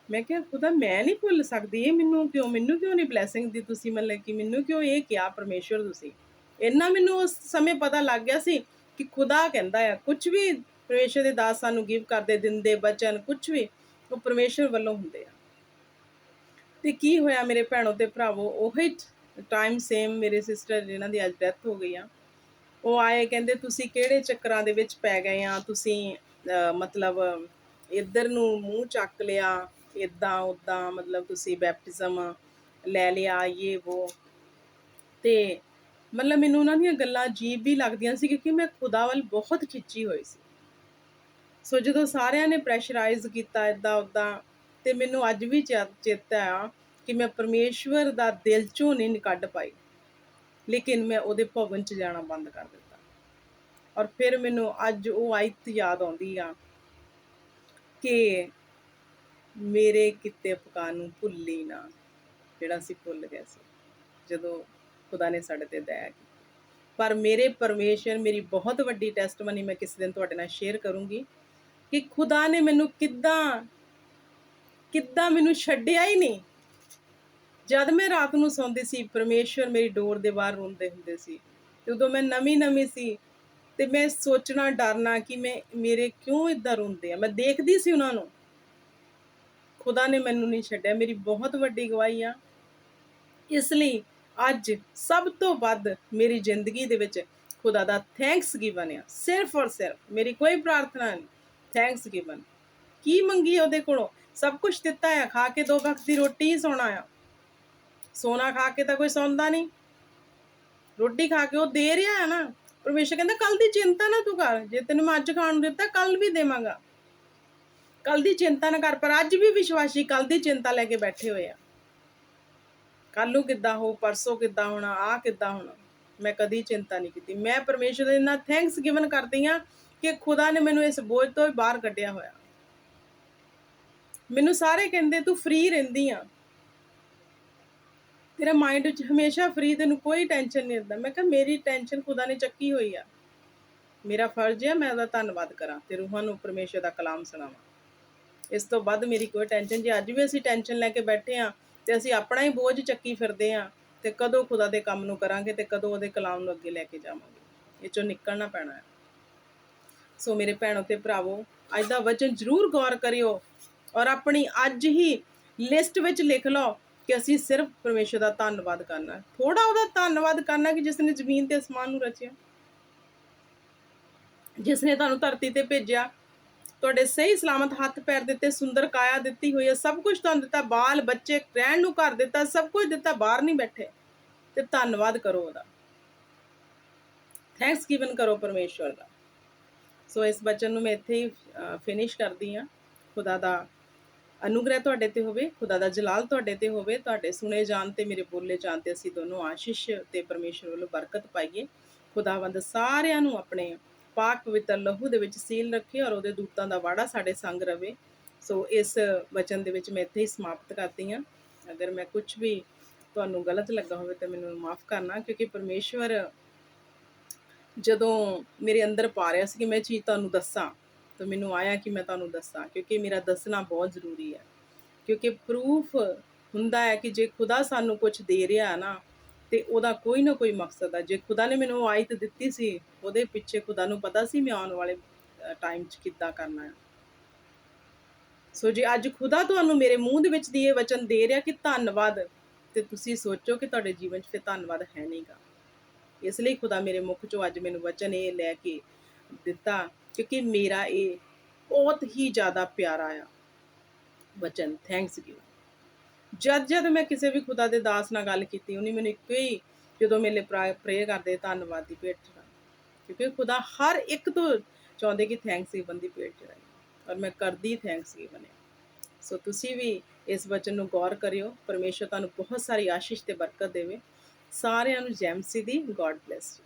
Speaker 1: ਮੈਂ ਕਿਹਾ ਖੁਦਾ ਮੈਂ ਨਹੀਂ ਭੁੱਲ ਸਕਦੀ। ਇਹ ਮੈਨੂੰ ਕਿਉਂ ਨਹੀਂ ਬਲੈਸਿੰਗ ਦੀ ਤੁਸੀਂ, ਮਤਲਬ ਕਿ ਮੈਨੂੰ ਕਿਉਂ ਇਹ ਕਿਹਾ ਪਰਮੇਸ਼ਰ ਤੁਸੀਂ। ਇੰਨਾ ਮੈਨੂੰ ਉਸ ਸਮੇਂ ਪਤਾ ਲੱਗ ਗਿਆ ਸੀ ਕਿ ਖੁਦਾ ਕਹਿੰਦਾ ਆ, ਕੁਝ ਵੀ ਪਰਮੇਸ਼ਰ ਦੇ ਦਾਸ ਸਾਨੂੰ ਗਿਵ ਕਰਦੇ, ਦਿੰਦੇ ਬਚਨ, ਕੁਝ ਵੀ ਉਹ ਪਰਮੇਸ਼ਰ ਵੱਲੋਂ ਹੁੰਦੇ ਆ। ਤੇ ਕੀ ਹੋਇਆ ਮੇਰੇ ਭੈਣੋ ਤੇ ਭਰਾਵੋ, ਉਹੀ ਟਾਈਮ ਸੇਮ ਮੇਰੇ ਸਿਸਟਰ ਜਿਨ੍ਹਾਂ ਦੀ ਅੱਜ ਡੈਥ ਹੋ ਗਈ ਆ, ਉਹ ਆਏ, ਕਹਿੰਦੇ ਤੁਸੀਂ ਕਿਹੜੇ ਚੱਕਰਾਂ ਦੇ ਵਿੱਚ ਪੈ ਗਏ ਆ, ਤੁਸੀਂ ਮਤਲਬ ਇੱਧਰ ਨੂੰ ਮੂੰਹ ਚੱਕ ਲਿਆ, ਇੱਦਾਂ ਉੱਦਾਂ, ਮਤਲਬ ਤੁਸੀਂ ਬੈਪਟਿਜ਼ਮ ਲੈ ਲਿਆ, ਇਹ ਵੋ। ਤੇ ਮਤਲਬ ਮੈਨੂੰ ਉਹਨਾਂ ਦੀਆਂ ਗੱਲਾਂ ਅਜੀਬ ਵੀ ਲੱਗਦੀਆਂ ਸੀ, ਕਿਉਂਕਿ ਮੈਂ ਖੁਦਾ ਵੱਲ ਬਹੁਤ ਖਿੱਚੀ ਹੋਈ ਸੀ। ਸੋ ਜਦੋਂ ਸਾਰਿਆਂ ਨੇ ਪ੍ਰੈਸ਼ਰਾਈਜ਼ ਕੀਤਾ ਇੱਦਾਂ ਉੱਦਾਂ, ਤੇ ਮੈਨੂੰ ਅੱਜ ਵੀ ਚੇਤਾ ਆ ਕਿ ਮੈਂ ਪਰਮੇਸ਼ਵਰ ਦਾ ਦਿਲ 'ਚੋਂ ਨਹੀਂ ਕੱਢ ਪਾਈ, ਲੇਕਿਨ ਮੈਂ ਉਹਦੇ ਭਵਨ 'ਚ ਜਾਣਾ ਬੰਦ ਕਰ ਦਿੱਤਾ। ਔਰ ਫਿਰ ਮੈਨੂੰ ਅੱਜ ਉਹ ਆਇਤ ਯਾਦ ਆਉਂਦੀ ਆ ਕਿ ਮੇਰੇ ਕੀਤੇ ਉਪਕਾਰ ਨੂੰ ਭੁੱਲੀ ਨਾ, ਜਿਹੜਾ ਅਸੀਂ ਭੁੱਲ ਗਏ ਸੀ ਜਦੋਂ ਖੁਦਾ ਨੇ ਸਾਡੇ ਤੇ ਦਇਆ ਕੀਤੀ। ਪਰ ਮੇਰੇ ਪਰਮੇਸ਼ਰ, ਮੇਰੀ ਬਹੁਤ ਵੱਡੀ ਟੈਸਟਮਨੀ ਮੈਂ ਕਿਸੇ ਦਿਨ ਤੁਹਾਡੇ ਨਾਲ ਸ਼ੇਅਰ ਕਰੂੰਗੀ ਕਿ ਖੁਦਾ ਨੇ ਮੈਨੂੰ ਕਿੱਦਾਂ ਮੈਨੂੰ ਛੱਡਿਆ ਹੀ ਨਹੀਂ। ਜਦ ਮੈਂ ਰਾਤ ਨੂੰ ਸੌਂਦੀ ਸੀ, ਪਰਮੇਸ਼ਰ ਮੇਰੀ ਡੋਰ ਦੇ ਬਾਹਰ ਰੋਂਦੇ ਹੁੰਦੇ ਸੀ। ਤੇ ਉਦੋਂ ਮੈਂ ਨਵੀਂ ਸੀ, ਤੇ ਮੈਂ ਸੋਚਣਾ, ਡਰਨਾ ਕਿ ਮੇਰੇ ਕਿਉਂ ਇਦਾਂ ਰੋਂਦੇ ਆ। ਮੈਂ ਦੇਖਦੀ ਸੀ ਉਹਨਾਂ ਨੂੰ। ਖੁਦਾ ਨੇ ਮੈਨੂੰ ਨਹੀਂ ਛੱਡਿਆ, ਮੇਰੀ ਬਹੁਤ ਵੱਡੀ ਗਵਾਹੀ ਆ। ਇਸ ਲਈ ਅੱਜ ਸਭ ਤੋਂ ਵੱਧ ਮੇਰੀ ਜ਼ਿੰਦਗੀ ਦੇ ਵਿੱਚ ਖੁਦਾ ਦਾ ਥੈਂਕਸ ਗਿਵਨ ਆ, ਸਿਰਫ ਔਰ ਸਿਰਫ। ਮੇਰੀ ਕੋਈ ਪ੍ਰਾਰਥਨਾ ਨਹੀਂ, ਥੈਂਕਸ ਗਿਵਨ। ਕੀ ਮੰਗੀ ਉਹਦੇ ਕੋਲੋਂ? ਸਭ ਕੁਝ ਦਿੱਤਾ ਆ। ਖਾ ਕੇ 2 ਵਕਤ ਦੀ ਰੋਟੀ ਹੀ ਸੌਣਾ ਆ। ਸੋਨਾ ਖਾ ਕੇ ਤਾਂ ਕੋਈ ਸੌਂਦਾ ਨਹੀਂ, ਰੋਟੀ ਖਾ ਕੇ ਉਹ ਦੇ ਰਿਹਾ ਹੈ ਨਾ। ਪਰਮੇਸ਼ਰ ਕਹਿੰਦਾ ਕੱਲ ਦੀ ਚਿੰਤਾ ਨਾ ਤੂੰ ਕਰ, ਜੇ ਤੈਨੂੰ ਮੈਂ ਅੱਜ ਖਾਣ ਨੂੰ ਦਿੱਤਾ ਕੱਲ ਵੀ ਦੇਵਾਂਗਾ। ਕੱਲ ਦੀ ਚਿੰਤਾ ਨਾ ਕਰ। ਪਰ ਅੱਜ ਵੀ ਵਿਸ਼ਵਾਸੀ ਕੱਲ ਦੀ ਚਿੰਤਾ ਲੈ ਕੇ ਬੈਠੇ ਹੋਏ ਆ, ਕੱਲ ਨੂੰ ਕਿੱਦਾਂ ਹੋ, ਪਰਸੋਂ ਕਿੱਦਾਂ ਹੋਣਾ, ਆ ਕਿੱਦਾਂ ਹੋਣਾ। ਮੈਂ ਕਦੀ ਚਿੰਤਾ ਨਹੀਂ ਕੀਤੀ। ਮੈਂ ਪਰਮੇਸ਼ਰ ਦੇ ਨਾਲ ਥੈਂਕਸ ਗਿਵਨ ਕਰਦੀ ਹਾਂ ਕਿ ਖੁਦਾ ਨੇ ਮੈਨੂੰ ਇਸ ਬੋਝ ਤੋਂ ਬਾਹਰ ਕੱਢਿਆ ਹੋਇਆ। ਮੈਨੂੰ ਸਾਰੇ ਕਹਿੰਦੇ ਤੂੰ ਫ੍ਰੀ ਰਹਿੰਦੀ ਆ, ਤੇਰਾ ਮਾਈਂਡ ਵਿੱਚ ਹਮੇਸ਼ਾ ਫ੍ਰੀ, ਤੈਨੂੰ ਕੋਈ ਟੈਨਸ਼ਨ ਨਹੀਂ ਹੁੰਦਾ। ਮੈਂ ਕਿਹਾ ਮੇਰੀ ਟੈਨਸ਼ਨ ਖੁਦਾ ਨੇ ਚੱਕੀ ਹੋਈ ਆ। ਮੇਰਾ ਫਰਜ਼ ਹੈ ਮੈਂ ਉਹਦਾ ਧੰਨਵਾਦ ਕਰਾਂ ਤੇ ਰੂਹਾਂ ਨੂੰ ਪਰਮੇਸ਼ਰ ਦਾ ਕਲਾਮ ਸੁਣਾਵਾਂ। ਇਸ ਤੋਂ ਵੱਧ ਮੇਰੀ ਕੋਈ ਟੈਨਸ਼ਨ, ਜੇ ਅੱਜ ਵੀ ਅਸੀਂ ਟੈਨਸ਼ਨ ਲੈ ਕੇ ਬੈਠੇ ਹਾਂ ਤੇ ਅਸੀਂ ਆਪਣਾ ਹੀ ਬੋਝ ਚੱਕੀ ਫਿਰਦੇ ਹਾਂ, ਤੇ ਕਦੋਂ ਖੁਦਾ ਦੇ ਕੰਮ ਨੂੰ ਕਰਾਂਗੇ ਤੇ ਕਦੋਂ ਉਹਦੇ ਕਲਾਮ ਨੂੰ ਅੱਗੇ ਲੈ ਕੇ ਜਾਵਾਂਗੇ। ਇਹ ਚੋਂ ਨਿਕਲਣਾ ਪੈਣਾ ਹੈ। ਸੋ ਮੇਰੇ ਭੈਣੋ ਤੇ ਭਰਾਵੋ, ਅੱਜ ਦਾ ਵਚਨ ਜ਼ਰੂਰ ਗੌਰ ਕਰਿਓ ਔਰ ਆਪਣੀ ਅੱਜ ਹੀ ਲਿਸਟ ਵਿੱਚ ਲਿਖ ਲਓ ਕਿ ਅਸੀਂ ਸਿਰਫ ਪਰਮੇਸ਼ਰ ਦਾ ਧੰਨਵਾਦ ਕਰਨਾ। ਥੋੜਾ ਉਹਦਾ ਧੰਨਵਾਦ ਕਰਨਾ ਕਿ ਜਿਸ ਨੇ ਜ਼ਮੀਨ ਤੇ ਅਸਮਾਨ ਨੂੰ ਰਚਿਆ, ਜਿਸ ਨੇ ਤੁਹਾਨੂੰ ਧਰਤੀ ਤੇ ਭੇਜਿਆ, ਤੁਹਾਡੇ ਸਹੀ ਸਲਾਮਤ ਹੱਥ ਪੈਰ ਦਿੱਤੇ, ਸੁੰਦਰ ਕਾਇਆ ਦਿੱਤੀ ਹੋਈ ਹੈ, ਸਭ ਕੁਝ ਤੁਹਾਨੂੰ ਦਿੱਤਾ, ਬਾਲ ਬੱਚੇ, ਰਹਿਣ ਨੂੰ ਘਰ ਦਿੱਤਾ, ਸਭ ਕੁਝ ਦਿੱਤਾ, ਬਾਹਰ ਨਹੀਂ ਬੈਠੇ। ਤੇ ਧੰਨਵਾਦ ਕਰੋ ਉਹਦਾ, ਥੈਂਕਸ ਗਿਵਨ ਕਰੋ ਪਰਮੇਸ਼ਵਰ ਦਾ। ਸੋ ਇਸ ਬਚਨ ਨੂੰ ਮੈਂ ਇੱਥੇ ਹੀ ਫਿਨਿਸ਼ ਕਰਦੀ ਹਾਂ। ਖੁਦਾ ਦਾ ਅਨੁਗ੍ਰਹਿ ਤੁਹਾਡੇ ਤੇ ਹੋਵੇ, ਖੁਦਾ ਦਾ ਜਲਾਲ ਤੁਹਾਡੇ ਤੇ ਹੋਵੇ, ਤੁਹਾਡੇ ਸੁਣੇ ਜਾਣ ਤੇ ਮੇਰੇ ਬੋਲੇ ਜਾਣ ਤੇ ਅਸੀਂ ਦੋਨੋਂ ਆਸ਼ੀਸ਼ ਤੇ ਪਰਮੇਸ਼ਰ ਵੱਲੋਂ ਬਰਕਤ ਪਾਈਏ। ਖੁਦਾਵੰਦ ਸਾਰਿਆਂ ਨੂੰ ਆਪਣੇ ਪਾਕ ਪਵਿੱਤਰ ਲਹੂ ਦੇ ਵਿੱਚ ਸੀਲ ਰੱਖੇ ਔਰ ਉਹਦੇ ਦੂਤਾਂ ਦਾ ਵਾੜਾ ਸਾਡੇ ਸੰਗ ਰਵੇ। ਸੋ ਇਸ ਵਚਨ ਦੇ ਵਿੱਚ ਮੈਂ ਇੱਥੇ ਹੀ ਸਮਾਪਤ ਕਰਦੀ ਹਾਂ। ਅਗਰ ਮੈਂ ਕੁਝ ਵੀ ਤੁਹਾਨੂੰ ਗਲਤ ਲੱਗਾ ਹੋਵੇ ਤਾਂ ਮੈਨੂੰ ਮਾਫ ਕਰਨਾ, ਕਿਉਂਕਿ ਪਰਮੇਸ਼ਵਰ ਜਦੋਂ ਮੇਰੇ ਅੰਦਰ ਪਾ ਰਿਹਾ ਸੀ ਕਿ ਮੈਂ ਚੀਜ਼ ਤੁਹਾਨੂੰ ਦੱਸਾਂ, ਤਾਂ ਮੈਨੂੰ ਆਇਆ ਕਿ ਮੈਂ ਤੁਹਾਨੂੰ ਦੱਸਾਂ, ਕਿਉਂਕਿ ਮੇਰਾ ਦੱਸਣਾ ਬਹੁਤ ਜ਼ਰੂਰੀ ਹੈ। ਕਿਉਂਕਿ ਪ੍ਰੂਫ ਹੁੰਦਾ ਹੈ ਕਿ ਜੇ ਖੁਦਾ ਸਾਨੂੰ ਕੁਝ ਦੇ ਰਿਹਾ ਨਾ, ਤੇ ਉਹਦਾ ਕੋਈ ਨਾ ਕੋਈ ਮਕਸਦ ਆ। ਜੇ ਖੁਦਾ ਨੇ ਮੈਨੂੰ ਉਹ ਆਇਤ ਦਿੱਤੀ ਸੀ, ਉਹਦੇ ਪਿੱਛੇ ਖੁਦਾ ਨੂੰ ਪਤਾ ਸੀ ਮੈਂ ਆਉਣ ਵਾਲੇ ਟਾਈਮ 'ਚ ਕਿੱਦਾਂ ਕਰਨਾ ਹੈ। ਸੋ ਜੇ ਅੱਜ ਖੁਦਾ ਤੁਹਾਨੂੰ ਮੇਰੇ ਮੂੰਹ ਦੇ ਵਿੱਚ ਦੀ ਇਹ ਵਚਨ ਦੇ ਰਿਹਾ ਕਿ ਧੰਨਵਾਦ, ਤੇ ਤੁਸੀਂ ਸੋਚੋ ਕਿ ਤੁਹਾਡੇ ਜੀਵਨ 'ਚ ਫਿਰ ਧੰਨਵਾਦ ਹੈ ਨਹੀਂਗਾ। ਇਸ ਲਈ ਖੁਦਾ ਮੇਰੇ ਮੁੱਖ 'ਚੋਂ ਅੱਜ ਮੈਨੂੰ ਵਚਨ ਇਹ ਲੈ ਕੇ ਦਿੱਤਾ, ਕਿਉਂਕਿ ਮੇਰਾ ਇਹ ਬਹੁਤ ਹੀ ਜ਼ਿਆਦਾ ਪਿਆਰਾ ਆ ਵਚਨ, ਥੈਂਕਸ ਗਿਵ। ਜਦ ਮੈਂ ਕਿਸੇ ਵੀ ਖੁਦਾ ਦੇ ਦਾਸ ਨਾਲ ਗੱਲ ਕੀਤੀ, ਉਹਨੇ ਮੈਨੂੰ ਇੱਕੋ ਹੀ ਜਦੋਂ ਮੇਰੇ ਲਈ ਪ੍ਰੇ ਕਰਦੇ ਧੰਨਵਾਦ ਦੀ ਭੇਟ ਚੜਾਈ, ਕਿਉਂਕਿ ਖੁਦਾ ਹਰ ਇੱਕ ਤੋਂ ਚਾਹੁੰਦੇ ਕਿ ਥੈਂਕਸ ਗਿਵਨ ਦੀ ਭੇਟ ਚੜਾਈ, ਔਰ ਮੈਂ ਕਰਦੀ ਥੈਂਕਸ ਗਿਵਨ ਹੈ। ਸੋ ਤੁਸੀਂ ਵੀ ਇਸ ਵਚਨ ਨੂੰ ਗੌਰ ਕਰਿਓ। ਪਰਮੇਸ਼ਰ ਤੁਹਾਨੂੰ ਬਹੁਤ ਸਾਰੀ ਆਸ਼ੀਸ਼ ਤੇ ਬਰਕਤ ਦੇਵੇ। ਸਾਰਿਆਂ ਨੂੰ ਜੈ ਮਸੀਹ ਦੀ। God bless you.